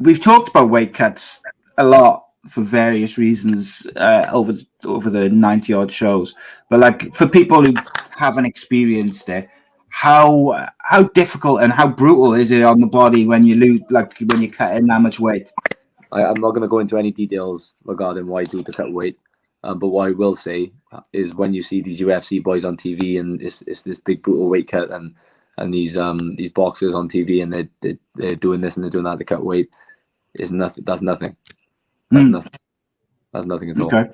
We've talked about weight cuts a lot for various reasons over the 90 odd shows, but like for people who haven't experienced it, how difficult and how brutal is it on the body when you lose, like when you cut in that much weight? I'm not going to go into any details regarding why I do the cut weight, but what I will say is when you see these UFC boys on TV and it's this big brutal weight cut and these boxers on TV and they're doing this and they're doing that, the cut weight is nothing. That's nothing. Nothing. That's nothing at all. Okay.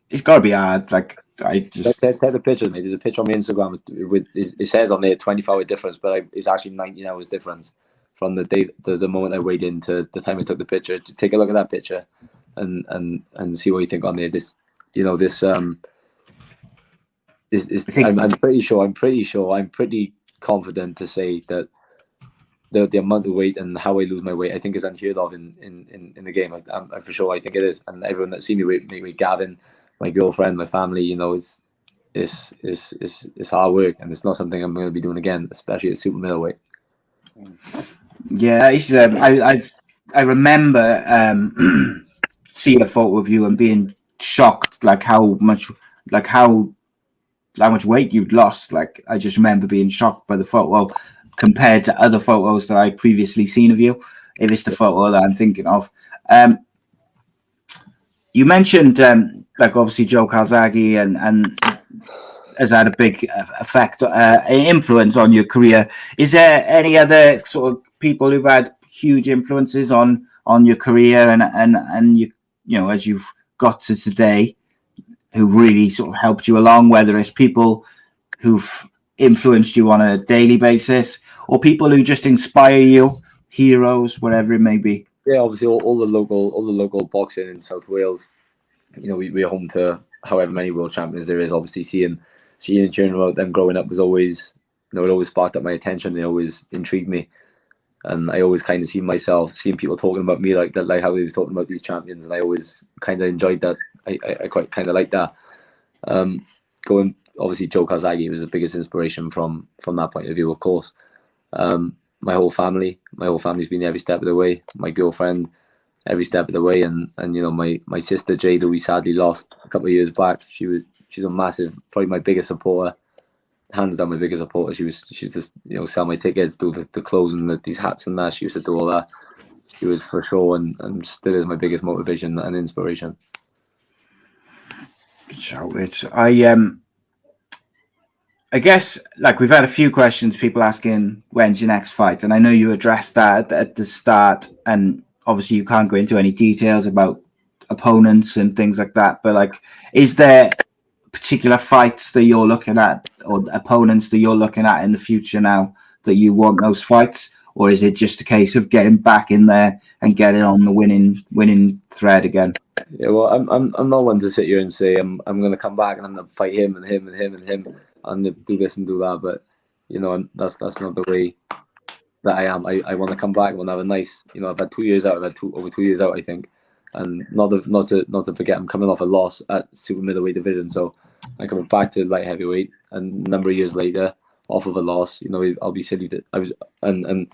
It's got to be hard. Like I just take the picture, mate. There's a picture on my Instagram with it says on there 24-hour difference, but it's actually 19 hours difference from the day the moment I weighed in to the time I took the picture. Take a look at that picture and see what you think on there. I'm pretty confident to say that the amount of weight and how I lose my weight, I think is unheard of in the game. For sure, I think it is. And everyone that's seen me with Gavin, my girlfriend, my family, it's hard work, and it's not something I'm going to be doing again, especially at super middleweight. Yeah, I remember seeing a photo of you and being shocked, like how much weight you'd lost. Like I just remember being shocked by the photo compared to other photos that I previously seen of you. If it's the photo that I'm thinking of. You mentioned like obviously Joe Calzaghe and has had a big influence on your career. Is there any other sort of people who've had huge influences on your career and you as you've got to today, who really sort of helped you along, whether it's people who've influenced you on a daily basis or people who just inspire you, heroes, whatever it may be? Yeah, obviously all the local boxing in South Wales, we're home to however many world champions there is. Obviously seeing and hearing about them growing up was always, it always sparked up my attention. It always intrigued me, and I always kind of see myself seeing people talking about me like that, like how they was talking about these champions, and I always kind of enjoyed that. I quite kind of like that. Obviously Joe Calzaghe was the biggest inspiration from that point of view, of course. My whole family's been there every step of the way. My girlfriend, every step of the way, and my sister Jade, who we sadly lost a couple of years back. She's a massive, probably my biggest supporter, hands down my biggest supporter. She's just sell my tickets, do the clothes and these hats and that. She used to do all that. She was for sure and still is my biggest motivation and inspiration. So I guess, like, we've had a few questions, people asking when's your next fight, and I know you addressed that at the start, and obviously you can't go into any details about opponents and things like that, but like, is there particular fights that you're looking at or opponents that you're looking at in the future now that you want those fights, or is it just a case of getting back in there and getting on the winning thread again? Yeah, well, I'm not one to sit here and say I'm going to come back and I'm going to fight him and him and him and him and do this and do that. But that's not the way that I am. I want to come back. I want to have a nice. I've had 2 years out. I've had over 2 years out, I think, and not to forget, I'm coming off a loss at super middleweight division, so I'm coming back to light heavyweight, and a number of years later, off of a loss. I'll be silly that I was and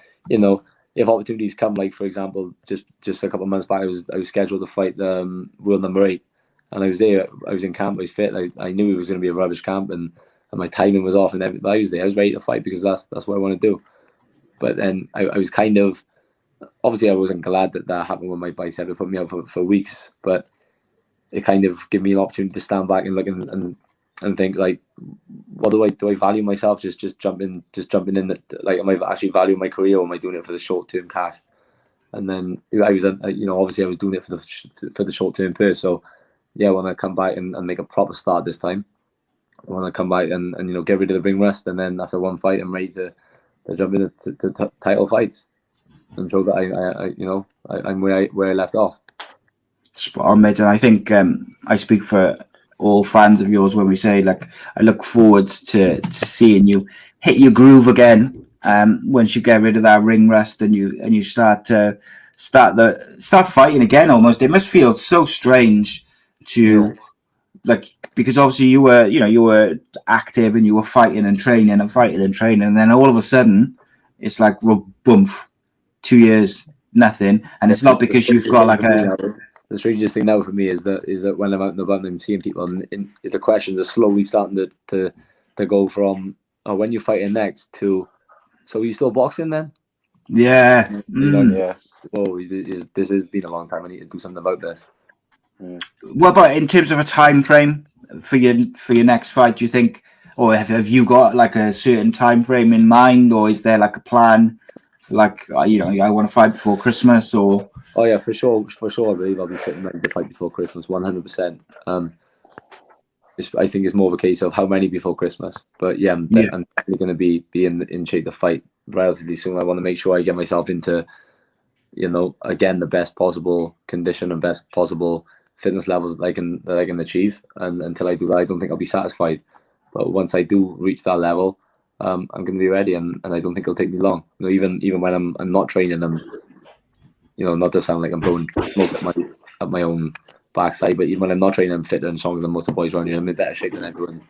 if opportunities come, like for example, just a couple of months back, I was scheduled to fight world number 8, and I was there. I was in camp. I was fit. I knew it was going to be a rubbish camp, and my timing was off, and everything. I was there. I was ready to fight because that's what I want to do. But then I was kind of, obviously I wasn't glad that happened with my bicep. It put me out for weeks, but it kind of gave me an opportunity to stand back and look and think, like, what do I value myself? Just jumping in. Like, am I actually valuing my career, or am I doing it for the short term cash? And then I was, obviously I was doing it for the short term purse. So yeah, when I come back and make a proper start this time, when I come back and get rid of the ring rust, and then after one fight, I'm ready to jump into title fights and show that I'm where I left off. Spot on, mate. And I think I speak for all fans of yours when we say, like, I look forward to seeing you hit your groove again once you get rid of that ring rust and you start fighting again. Almost, it must feel so strange to like, because obviously you were active and you were fighting and training, and then all of a sudden it's like boom, 2 years nothing, and it's not because you've got like a. The strangest thing now for me is that when I'm out and about and I'm seeing people, and the questions are slowly starting to go from, oh, when you're fighting next, to, so are you still boxing then? Yeah. Yeah. Oh, this has been a long time. I need to do something about this. What about in terms of a time frame for your next fight? Do you think, or have you got like a certain time frame in mind, or is there like a plan? Like, I want to fight before Christmas, or. Oh yeah, for sure. I believe I'll be fitting ready to fight before Christmas, 100%. I think it's more of a case of how many before Christmas. But yeah, I'm definitely going to be in shape to fight relatively soon. I want to make sure I get myself into, again, the best possible condition and best possible fitness levels that I can achieve. And until I do that, I don't think I'll be satisfied. But once I do reach that level, I'm going to be ready, and I don't think it'll take me long. Even when I'm not training, I'm. Not to sound like I'm blowing smoke at my own backside, but even when I'm not training, I'm fitter and stronger than most of the boys around here. I'm in better shape than everyone.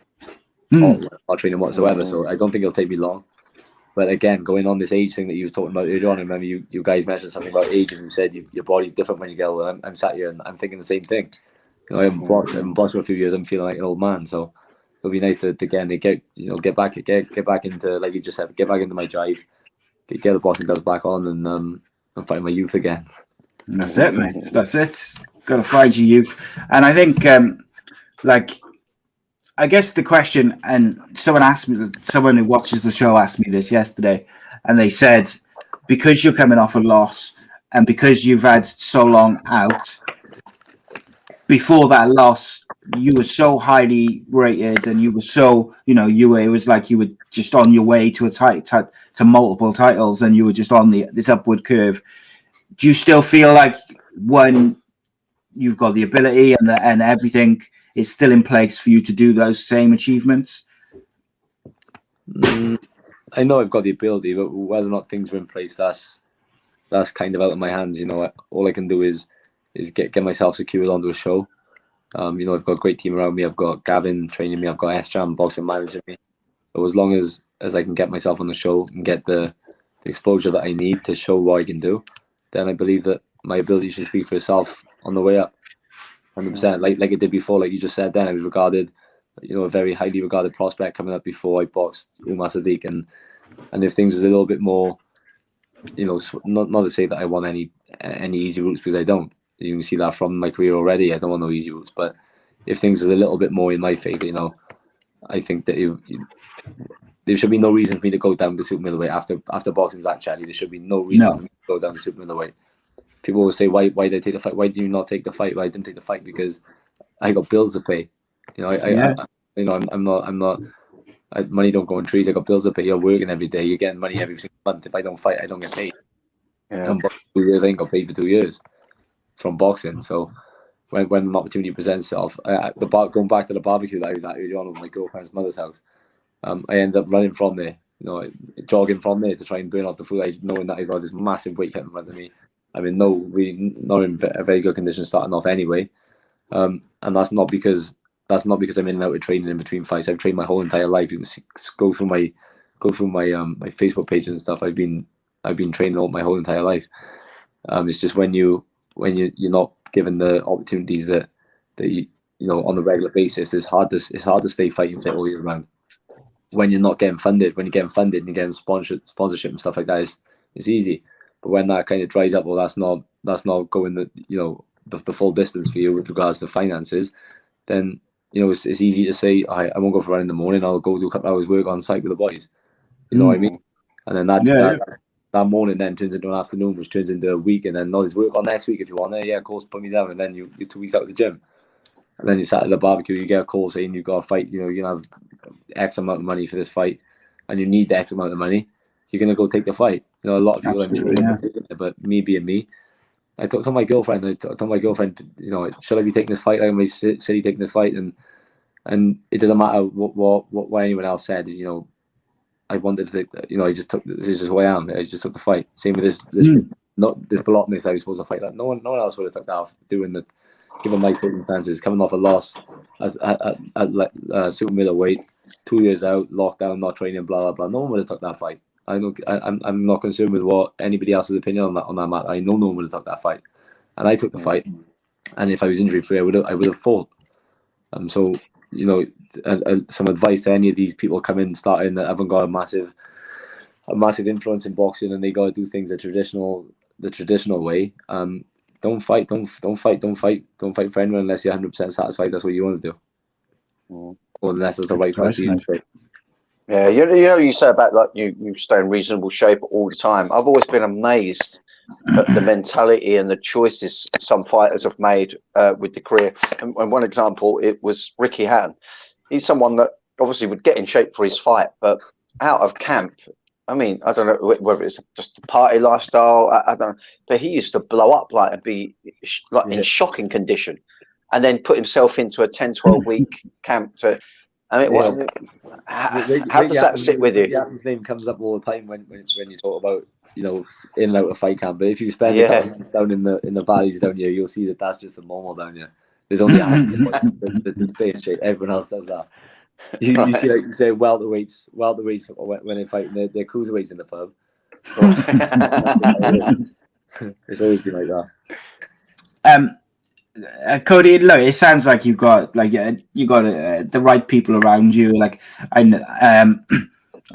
Not training whatsoever, so I don't think it'll take me long. But again, going on this age thing that you was talking about earlier on, I remember you guys mentioned something about age, and you said your body's different when you get older. I'm sat here and I'm thinking the same thing. I haven't boxed for a few years. I'm feeling like an old man, so it'll be nice to get back into, like you just said, get back into my drive, get the boxing gloves back on, and I'm fighting my youth again. That's it, mate. That's it. Got to find your youth. And I think, I guess the question, and someone who watches the show asked me this yesterday, and they said, because you're coming off a loss and because you've had so long out, before that loss, you were so highly rated, and you were so, it was like you were just on your way to to multiple titles, and you were just on this upward curve. Do you still feel like when you've got the ability and everything is still in place for you to do those same achievements? I know I've got the ability, but whether or not things are in place, that's kind of out of my hands. All I can do is get myself secured onto a show. I've got a great team around me. I've got Gavin training me. I've got S-Jam boxing managing me. So as long as I can get myself on the show and get the exposure that I need to show what I can do, then I believe that my ability should speak for itself on the way up. 100%. Like it did before, like you just said then, I was regarded, a very highly regarded prospect coming up before I boxed Umar Sadiq, and if things was a little bit more, not to say that I want any easy routes, because I don't. You can see that from my career already. I don't want no easy routes, but if things was a little bit more in my favor, I think that there should be no reason for me to go down to super middleweight after boxing Zach Chelly. There should be no reason for me to go down to super middleweight. People will say, why did I take the fight? Why did you not take the fight? Well, I didn't take the fight because I got bills to pay. I'm not money don't go on trees. I got bills to pay. You're working every day. You're getting money every single month. If I don't fight, I don't get paid. Yeah. And 2 years, I ain't got paid for 2 years from boxing. So when an opportunity presents itself, going back to the barbecue that I was at early on with my girlfriend's mother's house, I ended up running from there, jogging from there to try and burn off the food, knowing that I got this massive weight cut in front of me. I'm in not in a very good condition starting off anyway, and that's not because I'm in and out of training in between fights. I've trained my whole entire life. You can go through my my Facebook page and stuff. I've been training all my whole entire life. It's just when you're not given the opportunities that you on a regular basis, it's hard to stay fighting fit all year round. When you're not getting funded, when you're getting funded and you're getting sponsorship and stuff like that, it's easy. But when that kind of dries up, well, that's not going the full distance for you with regards to finances, then it's easy to say I won't go for a run in the morning. I'll go do a couple hours work on site with the boys. You know what I mean? And then that morning then turns into an afternoon, which turns into a week, and then there's work on next week if you want. Yeah, of course, put me down, and then you're 2 weeks out of the gym, and then you sat at the barbecue. You get a call saying you've got a fight. You're gonna have X amount of money for this fight, and you need the X amount of money. You're gonna go take the fight. A lot of people are taking it, but me being me, I told my girlfriend, should I be taking this fight? I'm my city taking this fight, and it doesn't matter what anyone else said. I wanted to, I just took. This is just who I am. I just took the fight. Same with this Bolotness I was supposed to fight. That no one else would have took that off. Given my circumstances, coming off a loss at super middleweight, 2 years out, lockdown, not training, blah blah blah. No one would have took that fight. I'm not concerned with what anybody else's opinion on that matter. I know no one would have took that fight, and I took the fight. And if I was injury free, I would have fought. So some advice to any of these people starting that haven't got a massive influence in boxing and they got to do things the traditional way. Don't fight for anyone unless you're 100% satisfied that's what you want to do, or unless it's the right fight for you. Yeah, you say about like you stay in reasonable shape all the time. I've always been amazed at the mentality and the choices some fighters have made with the career. And one example, it was Ricky Hatton. He's someone that obviously would get in shape for his fight, but out of camp, I mean, I don't know whether it's just a party lifestyle. I don't know, but he used to blow up and be in shocking condition, and then put himself into a 10-12 week camp to. I mean, how does that sit with you? His name comes up all the time when you talk about in and out of fight camp. But if you spend a couple of months down in the valleys down here, you'll see that that's just the normal down here. There's only that stay in shape. Everyone else does that. You see, like you say, welterweights when they fight, they're cruiserweights in the pub. It's always been like that. Cody, look, it sounds like you got the right people around you. Like I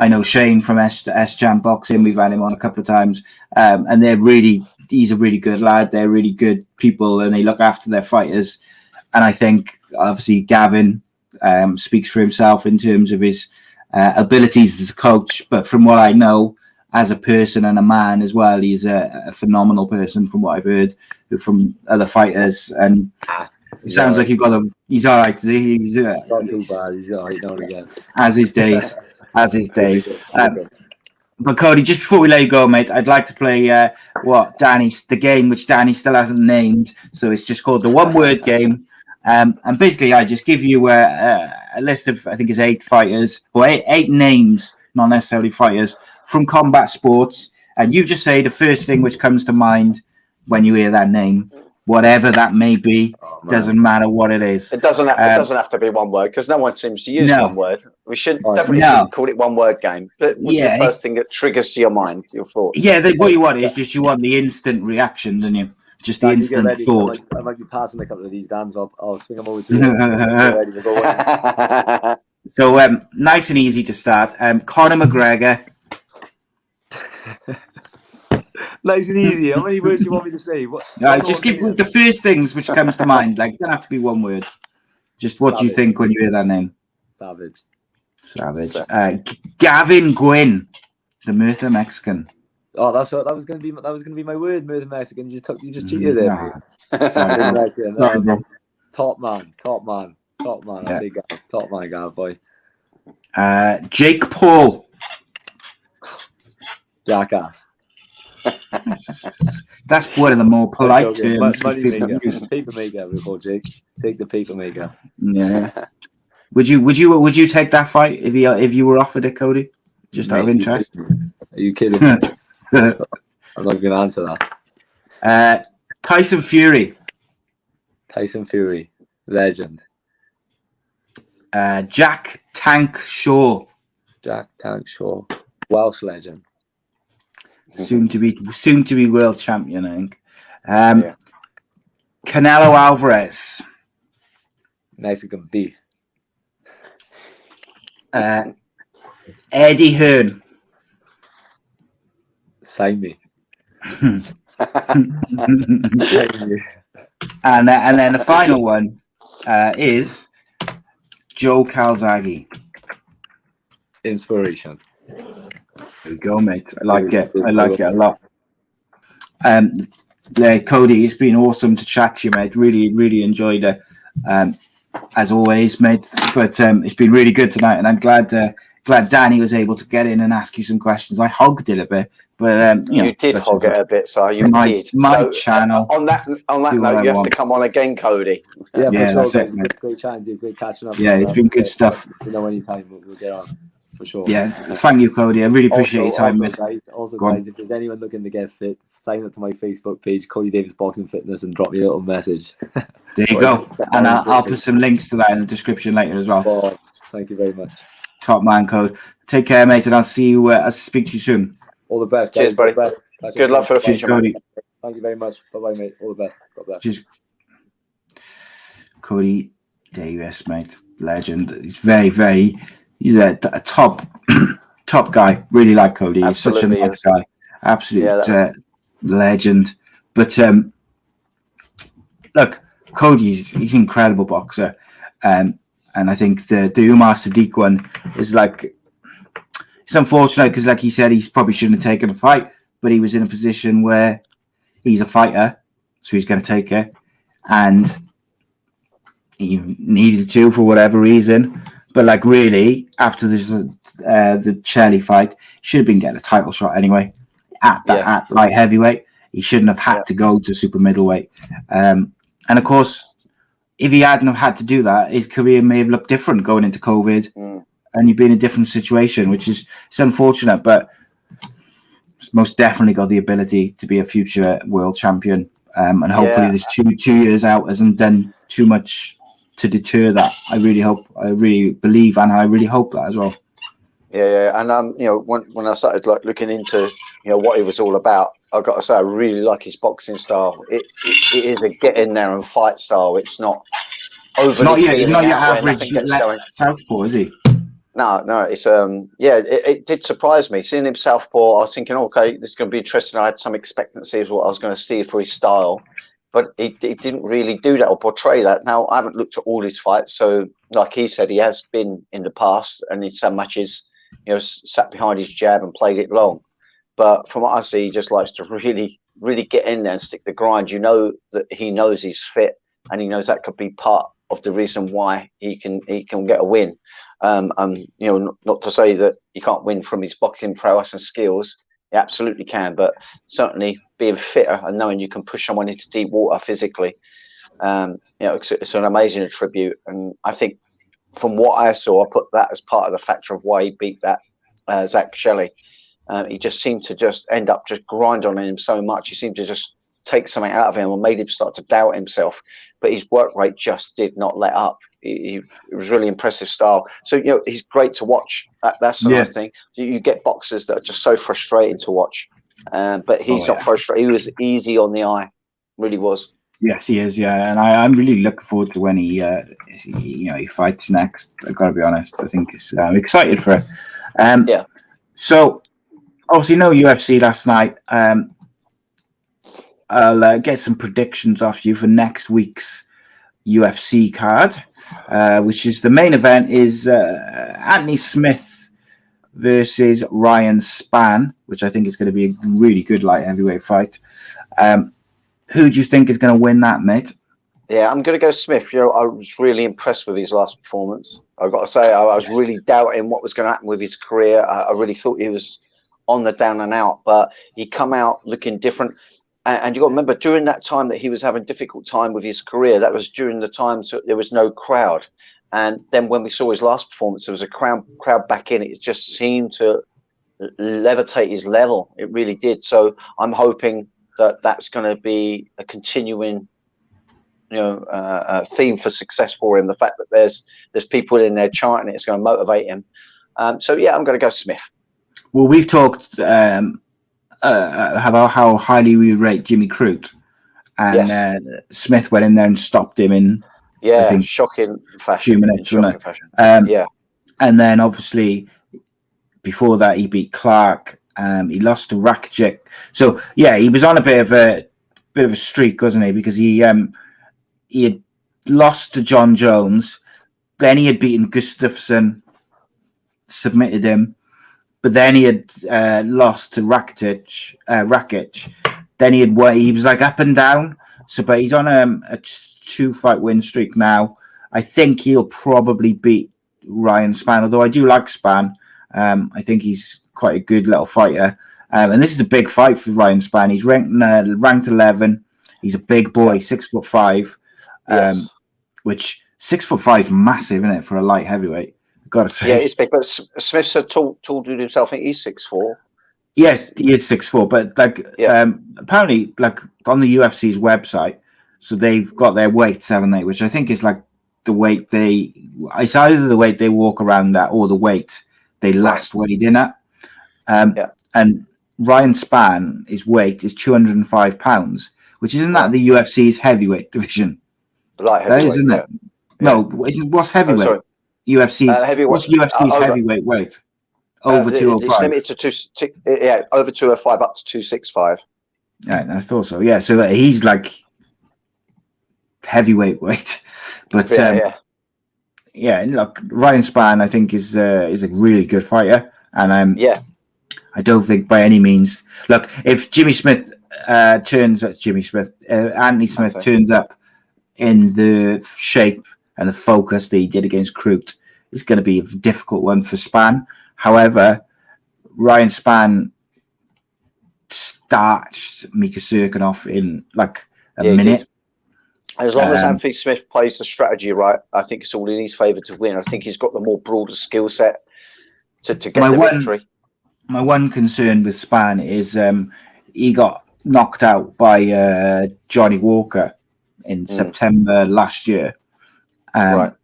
know Shane from S Jam Boxing. We've had him on a couple of times, and he's a really good lad. They're really good people, and they look after their fighters. And I think obviously Gavin speaks for himself in terms of his abilities as a coach. But from what I know, as a person and a man as well, he's a phenomenal person from what I've heard from other fighters. And it sounds like he's all right. He's not too bad. He's all right now and again. As his days. But Cody, just before we let you go, mate, I'd like to play the game which Danny still hasn't named. So it's just called the One Word Game. And basically, I just give you a list of, I think it's 8 fighters, or eight names, not necessarily fighters, from combat sports, and you just say the first thing which comes to mind when you hear that name, whatever that may be. Doesn't matter what it is. It doesn't have to be one word, because no one seems to use one word. We should definitely call it One Word Game. But what's the first thing that triggers your mind, your thoughts? Yeah, what you want is just you want the instant reaction, don't you? Just the instant thought. I might be passing a couple of these, Dan, so I'll swing them over to you. So nice and easy to start. Conor McGregor. Nice and easy. How many words do you want me to say? Just give the first things which comes to mind. Like, it doesn't have to be one word. Just what do you think when you hear that name? Savage. Gavin Gwynn, the Murtha Mexican. Oh, that was going to be my word, Murtha Mexican. You just cheated there. Sorry, top man. I say top man, Gav boy. Jake Paul. Jackass. That's one of the more polite terms. Money maker. Paper maker, we call Jake. Take the paper maker. Yeah. Would you take that fight if you were offered it, Cody? Just out of interest. Are you kidding me? I'm not going to answer that. Tyson Fury. Tyson Fury, legend. Jack Tank Shaw. Jack Tank Shaw, Welsh legend. Soon to be world champion, I think. Canelo Alvarez. Mexican beef. Eddie Hearn. Sign me. And then the final one is Joe Calzaghe. Inspiration. There we go, mate. I like it a lot. Cody, it's been awesome to chat to you, mate. Really enjoyed it. As always, mate. But it's been really good tonight, and I'm glad Danny was able to get in and ask you some questions. I hogged it a bit, but you did hog it a bit, so you did. My channel. On that note, you have to come on again, Cody. Yeah, that's sure, it, mate. It's great chatting to you, great catching up. Yeah, it's been good stuff. Anytime we'll get on for sure. Yeah, thank you, Cody. I really appreciate your time, mate. Guys, if there's anyone looking to get fit, sign up to my Facebook page, Kody Davies Boxing Fitness, and drop me a little message. There you go. And I'll put some links to that in the description later as well. Oh, thank you very much. Top man, Code. Take care, mate, and I'll see you. I'll speak to you soon. All the best. Cheers, buddy. Good luck for the future, Cody. Thank you very much. Bye-bye, mate. All the best. God bless. Cheers. Kody Davies, mate. Legend. He's very, he's a top guy. Really like Cody. He's such a nice guy. Absolute legend. But look, Cody's an incredible boxer. And I think the Umar Sadiq one is like, it's unfortunate because, like he said, he probably shouldn't have taken a fight, but he was in a position where he's a fighter, so he's going to take it, and he needed to for whatever reason. But like, really, after this, the Shelley fight, should have been getting a title shot anyway at light heavyweight. He shouldn't have had to go to super middleweight. And of course, if he hadn't have had to do that, his career may have looked different going into COVID. And you'd be in a different situation, which is it's unfortunate, but it's most definitely got the ability to be a future world champion. And hopefully this 2 years out hasn't done too much to deter that. I really believe, and I really hope that as well. Yeah. And when I started looking into what he was all about, I've got to say I really like his boxing style. It is a get in there and fight style. It's not overly. He's not your average southpaw, is he? No, it's it did surprise me seeing him southpaw. I was thinking, okay, this is going to be interesting. I had some expectancy of what I was going to see for his style, but he didn't really do that or portray that. Now I haven't looked at all his fights, so like he said, he has been in the past and in some matches, sat behind his jab and played it long. But from what I see, he just likes to really, really get in there and stick the grind. You know that he knows he's fit, and he knows that could be part of the reason why he can get a win. Not to say that you can't win from his boxing prowess and skills. You absolutely can, but certainly being fitter and knowing you can push someone into deep water physically, it's an amazing attribute. And I think from what I saw, I put that as part of the factor of why he beat that Zach Shelley. He just seemed to just end up just grind on him so much. He seemed to just take something out of him and made him start to doubt himself. But his work rate just did not let up. It was really impressive style. So, he's great to watch. That's another thing. You get boxers that are just so frustrating to watch. But he's not frustrated. He was easy on the eye. Really was. Yes, he is. Yeah, and I'm really looking forward to when he fights next. I've got to be honest. I think I'm excited for it. So, obviously, no UFC last night. I'll get some predictions off you for next week's UFC card, which is the main event is Anthony Smith versus Ryan Spann, which I think is going to be a really good light heavyweight fight. Who do you think is going to win that, mate? Yeah, I'm going to go Smith. I was really impressed with his last performance. I've got to say, I was really doubting what was going to happen with his career. I really thought he was on the down and out, but he come out looking different. And you got to remember, during that time that he was having a difficult time with his career, that was during the time so there was no crowd. And then when we saw his last performance, there was a crowd back in. It just seemed to levitate his level. It really did. So I'm hoping that that's going to be a continuing theme for success for him. The fact that there's people in there chanting it's going to motivate him. So yeah, I'm going to go Smith. Well, we've talked about how highly we rate Jimmy Crute, and Smith went in there and stopped him in I think shocking fashion. A few minutes, shocking fashion. And then obviously before that he beat Clark. He lost to Rakic. So yeah, he was on a bit of a streak, wasn't he? Because he had lost to John Jones, then he had beaten Gustafsson, submitted him, but then he had lost to Rakic. Then he was like up and down. So, but he's on a 2-fight win streak now. I think he'll probably beat Ryan Spann, although I do like Spann. I think he's quite a good little fighter. And this is a big fight for Ryan Spann. He's ranked 11. He's a big boy, 6'5", which 6'5" is massive, isn't it, for a light heavyweight? I've got to say. Yeah, it's big. But Smith's a tall dude himself. I think he's 6'4". Yes, he is 6'4", but apparently, like on the UFC's website, so they've got their weights, haven't they? Which I think is like the weight it's either the weight they walk around at or the weight they last weighed in at. And Ryan Spann, his weight is 205 pounds, which isn't that the UFC's heavyweight division? Light heavyweight, that is, isn't it? No, what's heavyweight? UFC's heavyweight. What's UFC's heavyweight weight? Over 205. It's limited to over 205 up to 265. Yeah, I thought so. Yeah, so he's like heavyweight weight, but look, Ryan Spann, I think is a really good fighter, and I don't think by any means. Look, if Anthony Smith turns up in the shape and the focus that he did against Crute, it's going to be a difficult one for Spann. However, Ryan Spann starched Mika Serkinov in like a minute. As long as Anthony Smith plays the strategy right, I think it's all in his favour to win. I think he's got the more broader skill set to get the victory. My one concern with Spann is he got knocked out by Johnny Walker in September last year. And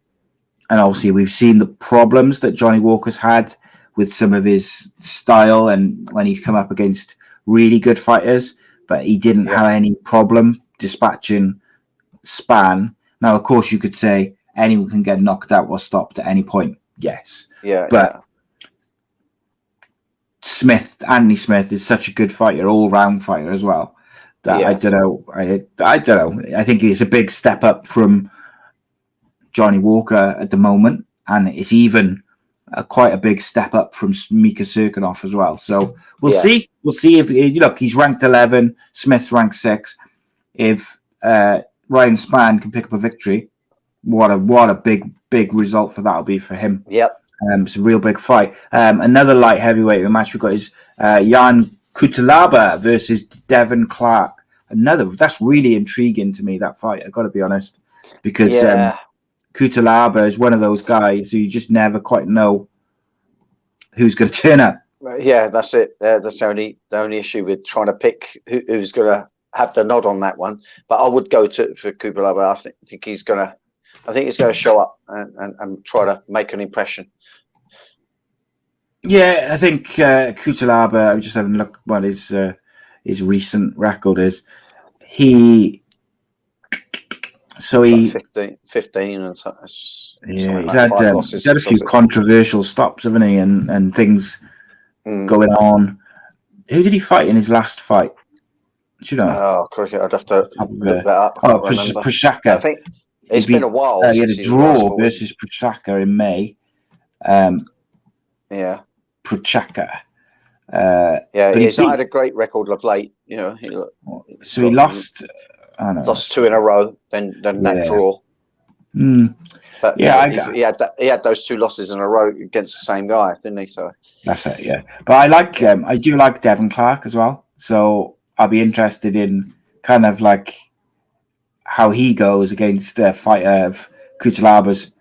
obviously we've seen the problems that Johnny Walker's had with some of his style and when he's come up against really good fighters, but he didn't have any problem dispatching Spann. Now, of course, you could say anyone can get knocked out or stopped at any point. Yes. But Anthony Smith is such a good fighter, all-round fighter as well, that I don't know. I don't know. I think it's a big step up from Johnny Walker at the moment, and it's even quite a big step up from Mika Serkinov as well. So we'll see. We'll see if he's ranked 11, Smith's ranked 6. If Ryan Spann can pick up a victory, what a big result for that'll be for him. It's a real big fight. Another light heavyweight match we've got is Jan Kutalaba versus Devin Clark. That's really intriguing to me, that fight. I've got to be honest, because Kutalaba is one of those guys who you just never quite know who's going to turn up. Yeah, that's it. That's the only issue with trying to pick who's going to have the nod on that one. But I would go for Kutalaba. I think he's going to show up and try to make an impression. Yeah, I think Kutalaba, I'm just having a look what his recent record is. He 15 and so. He's had a few controversial stops, haven't he? And things going on. Who did he fight in his last fight? Do you know? Oh, cricket! I'd have to look that up. Prochazka. I think it's been a while. He had a draw versus Prochazka in May. Prochazka. He's not had a great record of late. He lost. Lost 2 in a row, then that draw. But Yeah, he had those 2 losses in a row against the same guy, didn't he? So that's it. Yeah, but I do like Devon Clark as well. So I'll be interested in kind of like how he goes against the fighter of Kutalaba's.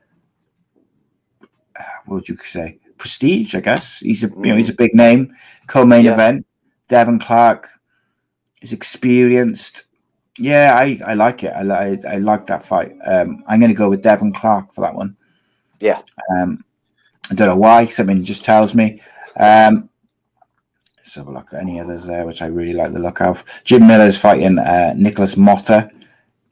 What would you say? Prestige, I guess. He's a big name. Co-main event. Devon Clark is experienced. Yeah, I like it. I like that fight. I'm going to go with Devon Clark for that one. Yeah. I don't know why. Something just tells me. Let's have a look at any others there, which I really like the look of. Jim Miller's fighting Nicholas Motta.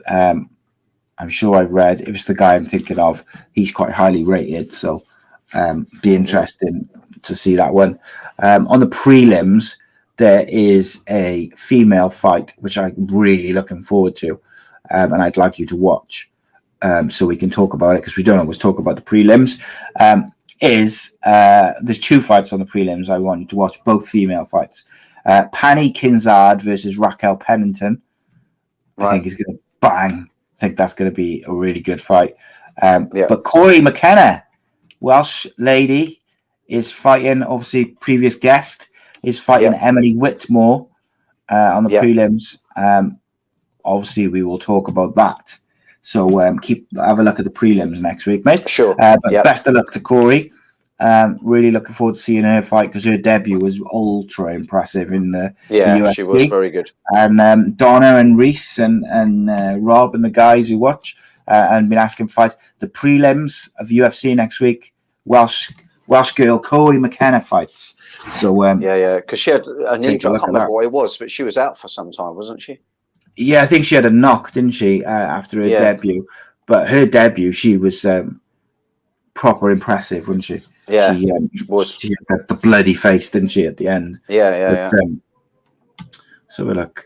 I'm sure I've read. If it's the guy I'm thinking of, he's quite highly rated. So be interesting to see that one. On the prelims, there is a female fight, which I'm really looking forward to. And I'd like you to watch so we can talk about it, because we don't always talk about the prelims. There's 2 fights on the prelims I want you to watch, both female fights. Pani Kinzard versus Raquel Pennington. I think he's going to bang. I think that's going to be a really good fight. But Corey McKenna, Welsh lady, is fighting, obviously, previous guest, is fighting Emily Whitmore on the prelims. Obviously, we will talk about that. So have a look at the prelims next week, mate. Sure. But best of luck to Corey. Really looking forward to seeing her fight, because her debut was ultra impressive in the UFC. She was very good. And Donna and Reese and Rob and the guys who watch and been asking fights. The prelims of UFC next week, Welsh girl Corey McKenna fights. So because she had an injury. I can't remember what it was, but she was out for some time, wasn't she? Yeah, I think she had a knock, didn't she, after her debut? But her debut, she was proper impressive, wasn't she? Yeah, she had the bloody face, didn't she, at the end? So we look.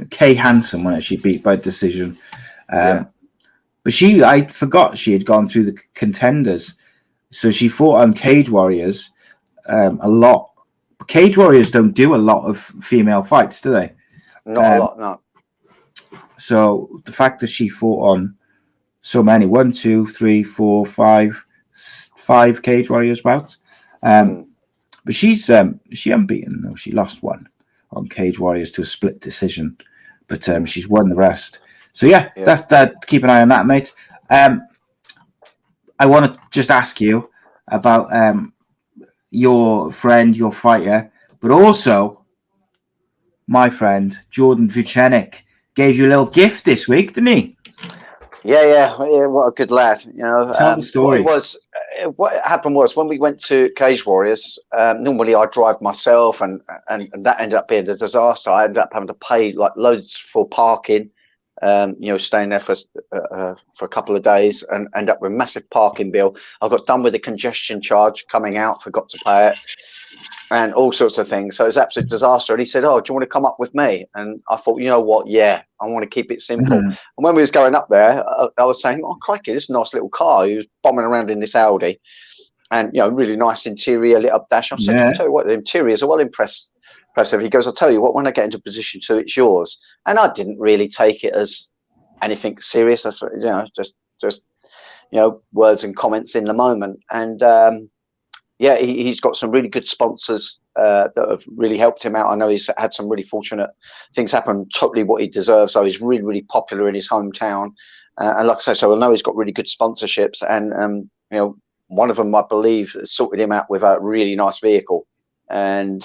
Kay Hansen, when she beat by decision. But I forgot she had gone through the contenders. So she fought on Cage Warriors a lot. Cage Warriors don't do a lot of female fights, do they? Not a lot, no. So the fact that she fought on so many, 1, 2, 3, 4, 5 Cage Warriors bouts. But she's she unbeaten. No, she lost 1 on Cage Warriors to a split decision, but she's won the rest. So that's that. Keep an eye on that, mate. I want to just ask you about your friend, your fighter, but also my friend Jordan Vucenic gave you a little gift this week, didn't he? Yeah. What a good lad. Tell the story. What happened was, when we went to Cage Warriors, normally I drive myself, and that ended up being a disaster. I ended up having to pay like loads for parking, staying there for a couple of days, and end up with a massive parking bill. I got done with the congestion charge coming out, forgot to pay it, and all sorts of things. So it was an absolute disaster. And he said, "Oh, do you want to come up with me?" And I thought, you know what? Yeah, I want to keep it simple. And when we was going up there, I was saying, "Oh, crikey, this is a nice little car." He was bombing around in this Audi, and really nice interior, lit up dash. I said, "I'll tell you what, the interiors are well impressive." He goes, "I'll tell you what, when I get into position 2, it's yours." And I didn't really take it as anything serious. That's just words and comments in the moment. And he's got some really good sponsors that have really helped him out. I know he's had some really fortunate things happen, totally what he deserves. So he's really, really popular in his hometown. And like I say, so I know he's got really good sponsorships. And, one of them, I believe, sorted him out with a really nice vehicle. And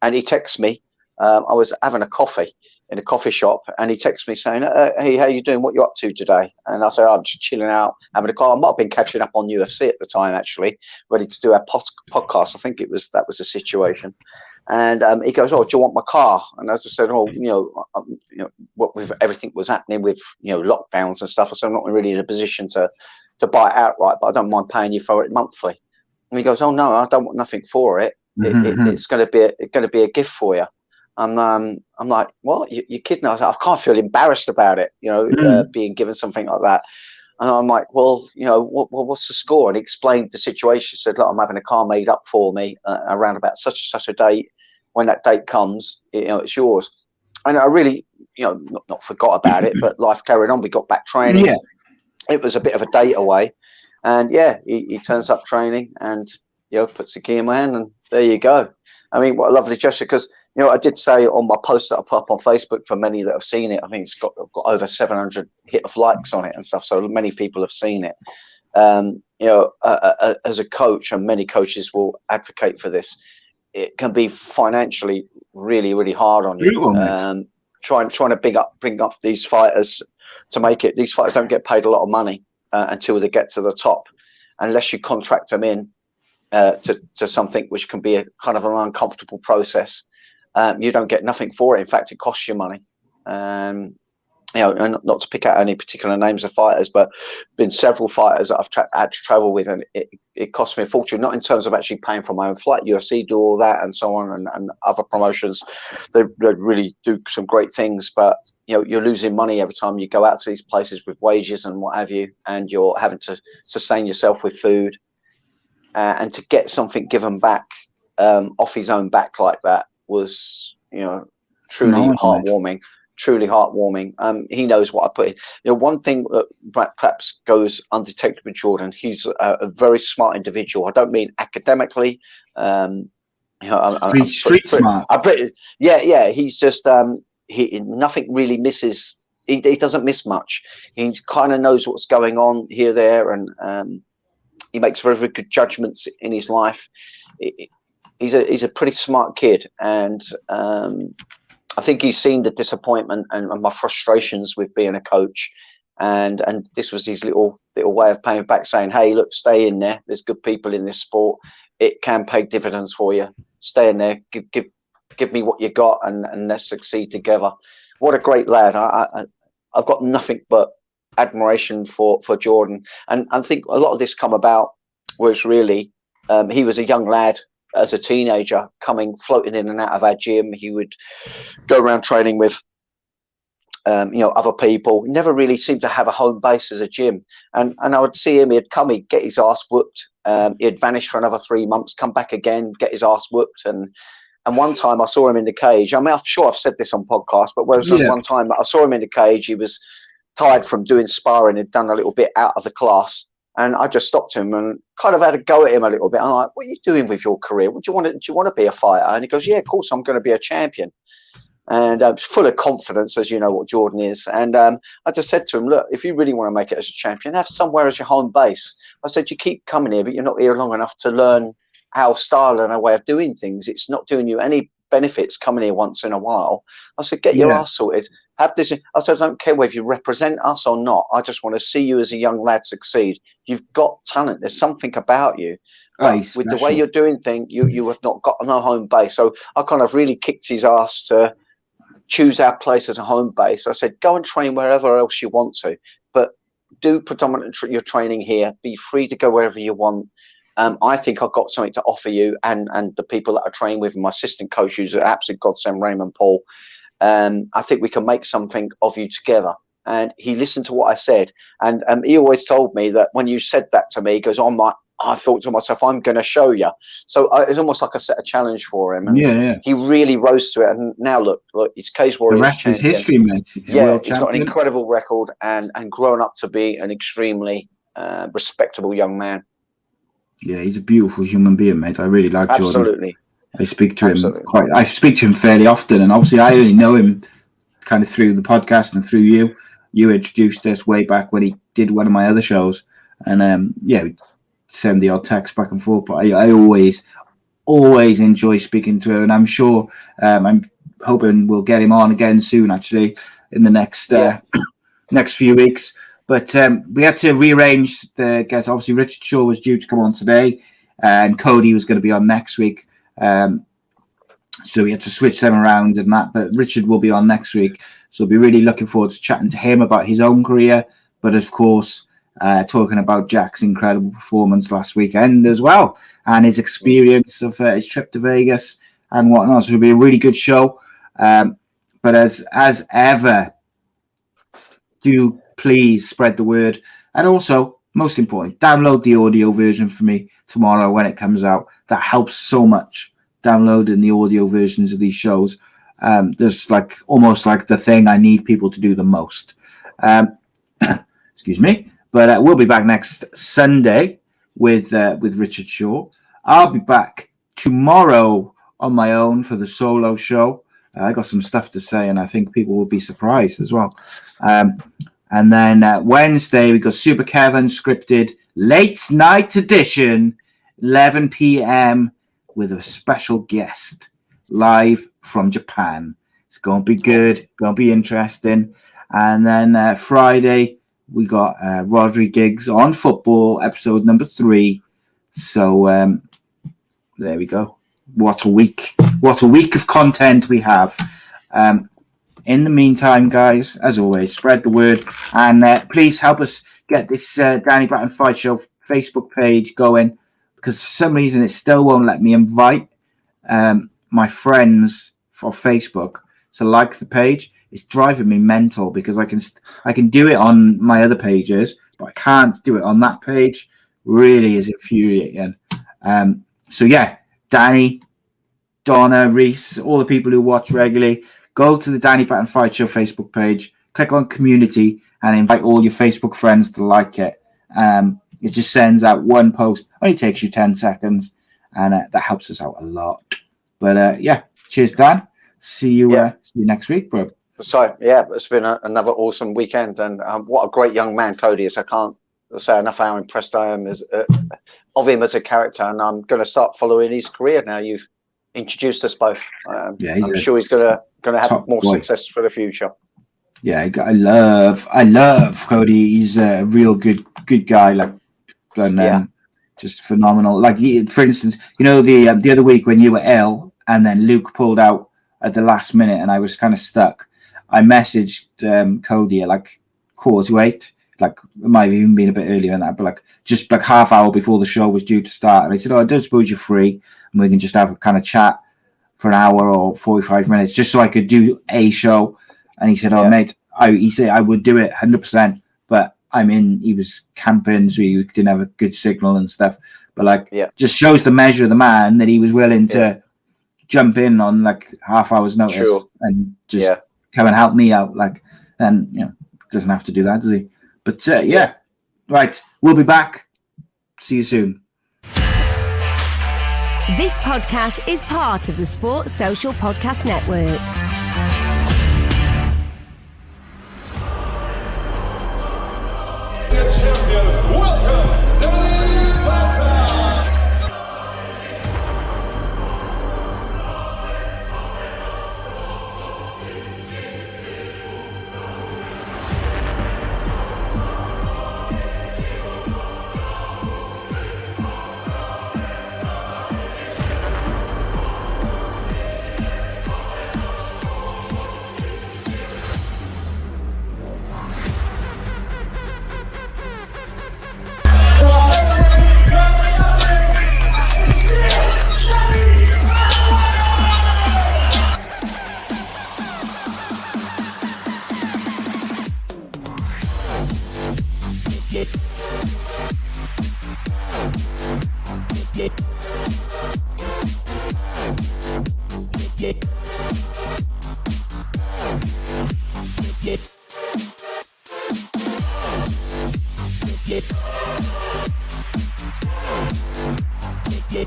he texts me. I was having a coffee in a coffee shop, and he texts me saying, "Hey, how you doing? What you up to today?" And I said, "I'm just chilling out, having a car." I might have been catching up on UFC at the time, actually, ready to do our podcast. I think that was the situation. And he goes, "Oh, do you want my car?" And I just said, "Oh, what with everything was happening with lockdowns and stuff, I said I'm not really in a position to buy it outright, but I don't mind paying you for it monthly." And he goes, "Oh no, I don't want nothing for it. It's going to be a gift for you." I'm like, "What? You're kidding?" I was like, I can't feel embarrassed about it, being given something like that. And I'm like, "Well, what's the score?" And he explained the situation. He said, "Look, I'm having a car made up for me around about such and such a date. When that date comes, it's yours." And I really, not forgot about it, but life carried on. We got back training. it was a bit of a date away. And yeah, he turns up training and, puts the key in my hand, and there you go. I mean, what a lovely gesture, because, I did say on my post that I put up on Facebook, for many that have seen it, I think it's got over 700 hit of likes on it and stuff. So many people have seen it. As a coach, and many coaches will advocate for this, it can be financially really, really hard on you. Trying to bring up these fighters to make it. These fighters don't get paid a lot of money until they get to the top, unless you contract them in to something which can be a kind of an uncomfortable process. You don't get nothing for it. In fact, it costs you money. And not to pick out any particular names of fighters, but been several fighters that I've had to travel with, and it cost me a fortune, not in terms of actually paying for my own flight. UFC do all that and so on, and other promotions, they really do some great things, but you're losing money every time you go out to these places with wages and what have you, and you're having to sustain yourself with food, and to get something given back off his own back like that was truly heartwarming. Truly heartwarming. He knows what I put in. One thing that perhaps goes undetected with Jordan, he's a very smart individual. I don't mean academically. Street smart. Yeah. He's just nothing really misses. He doesn't miss much. He kind of knows what's going on here, there, and he makes very, very good judgments in his life. He's a pretty smart kid, and I think he's seen the disappointment and my frustrations with being a coach, and this was his little way of paying back, saying, "Hey, look, stay in there. There's good people in this sport. It can pay dividends for you. Stay in there. Give me what you got, and let's succeed together." What a great lad! I've got nothing but admiration for Jordan, and I think a lot of this come about was really he was a young lad. As a teenager, floating in and out of our gym, he would go around training with, other people. He never really seemed to have a home base as a gym. And I would see him, he'd get his ass whooped. He'd vanish for another 3 months, come back again, get his ass whooped. And one time I saw him in the cage. I mean, I'm sure I've said this on podcast, but one time I saw him in the cage. He was tired from doing sparring, had done a little bit out of the class. And I just stopped him and kind of had a go at him a little bit. I'm like, "What are you doing with your career? Do you want to be a fighter?" And he goes, "Yeah, of course, I'm going to be a champion." And full of confidence, as you know what Jordan is. And I just said to him, "Look, if you really want to make it as a champion, have somewhere as your home base." I said, "You keep coming here, but you're not here long enough to learn our style and our way of doing things. It's not doing you any benefits coming here once in a while." I said, "Get your ass sorted. Have this." I said, "I don't care whether you represent us or not. I just want to see you as a young lad succeed. You've got talent. There's something about you. But with the way you're doing things, you have not got no home base." So I kind of really kicked his ass to choose our place as a home base. I said, "Go and train wherever else you want to, but do predominantly your training here. Be free to go wherever you want. I think I've got something to offer you and the people that I train with, my assistant coach, who's an absolute godsend, Raymond Paul. I think we can make something of you together." And he listened to what I said. And he always told me that when you said that to me, he goes, I thought to myself, "I'm going to show you." So it's almost like I set a challenge for him. And he really rose to it. And now look, he's Cage Warriors. The rest is history, mate. He's got an incredible record and grown up to be an extremely respectable young man. Yeah, he's a beautiful human being, mate. I really like Jordan. Absolutely. I speak to him I speak to him fairly often, and obviously I only know him kind of through the podcast and through you. You introduced us way back when he did one of my other shows, and we'd send the odd text back and forth. But I always enjoy speaking to him, and I'm sure I'm hoping we'll get him on again soon. Actually, in the next few weeks. But we had to rearrange the guests. Obviously, Richard Shaw was due to come on today, and Cody was going to be on next week. So we had to switch them around and that. But Richard will be on next week. So we'll be really looking forward to chatting to him about his own career. But of course, talking about Jack's incredible performance last weekend as well, and his experience of his trip to Vegas and whatnot. So it'll be a really good show. But as ever, do please spread the word, and also, most importantly, download the audio version for me tomorrow when it comes out. That helps so much, downloading the audio versions of these shows. There's almost like the thing I need people to do the most. Excuse me. But we'll be back next Sunday with Richard Shaw. I'll be back tomorrow on my own for the solo show. I got some stuff to say, and I think people will be surprised as well. And then Wednesday, we got Super Kevin scripted late night edition, 11 p.m. with a special guest live from Japan. It's going to be good, going to be interesting. And then Friday, we got Rodri Giggs on football, episode number 3. So there we go. What a week. What a week of content we have. In the meantime, guys, as always, spread the word. And please help us get this Danny Batten Fight Show Facebook page going. Because for some reason, it still won't let me invite my friends for Facebook to like the page. It's driving me mental because I can do it on my other pages, but I can't do it on that page. Really is infuriating. So yeah, Danny, Donna, Reese, all the people who watch regularly, go to the Danny Batten Fight Show Facebook page, click on community, and invite all your Facebook friends to like it. It just sends out one post. Only takes you 10 seconds, and that helps us out a lot. But yeah, cheers, Dan. See you next week, bro. So yeah, it's been another awesome weekend, and what a great young man Cody is. I can't say enough how impressed I am of him as a character, and I'm going to start following his career now. You've introduced us both. I'm sure he's going to have more success for the future. Yeah, I love Cody. He's a real good guy. Just phenomenal. Like for instance, the other week when you were ill, and then Luke pulled out at the last minute, and I was kind of stuck. I messaged Cody at like 7:45. Like it might have even been a bit earlier than that, but just half hour before the show was due to start. And I said, I don't suppose you're free and we can just have a kind of chat for an hour or 45 minutes just so I could do a show. And he said, mate, he said I would do it 100%, but he was camping, so he didn't have a good signal and stuff. But just shows the measure of the man that he was willing to jump in on like half hour's notice and just come and help me out. Doesn't have to do that, does he? But right, we'll be back. See you soon. This podcast is part of the Sports Social Podcast Network. The champion, welcome, Danny Batten. Yeah.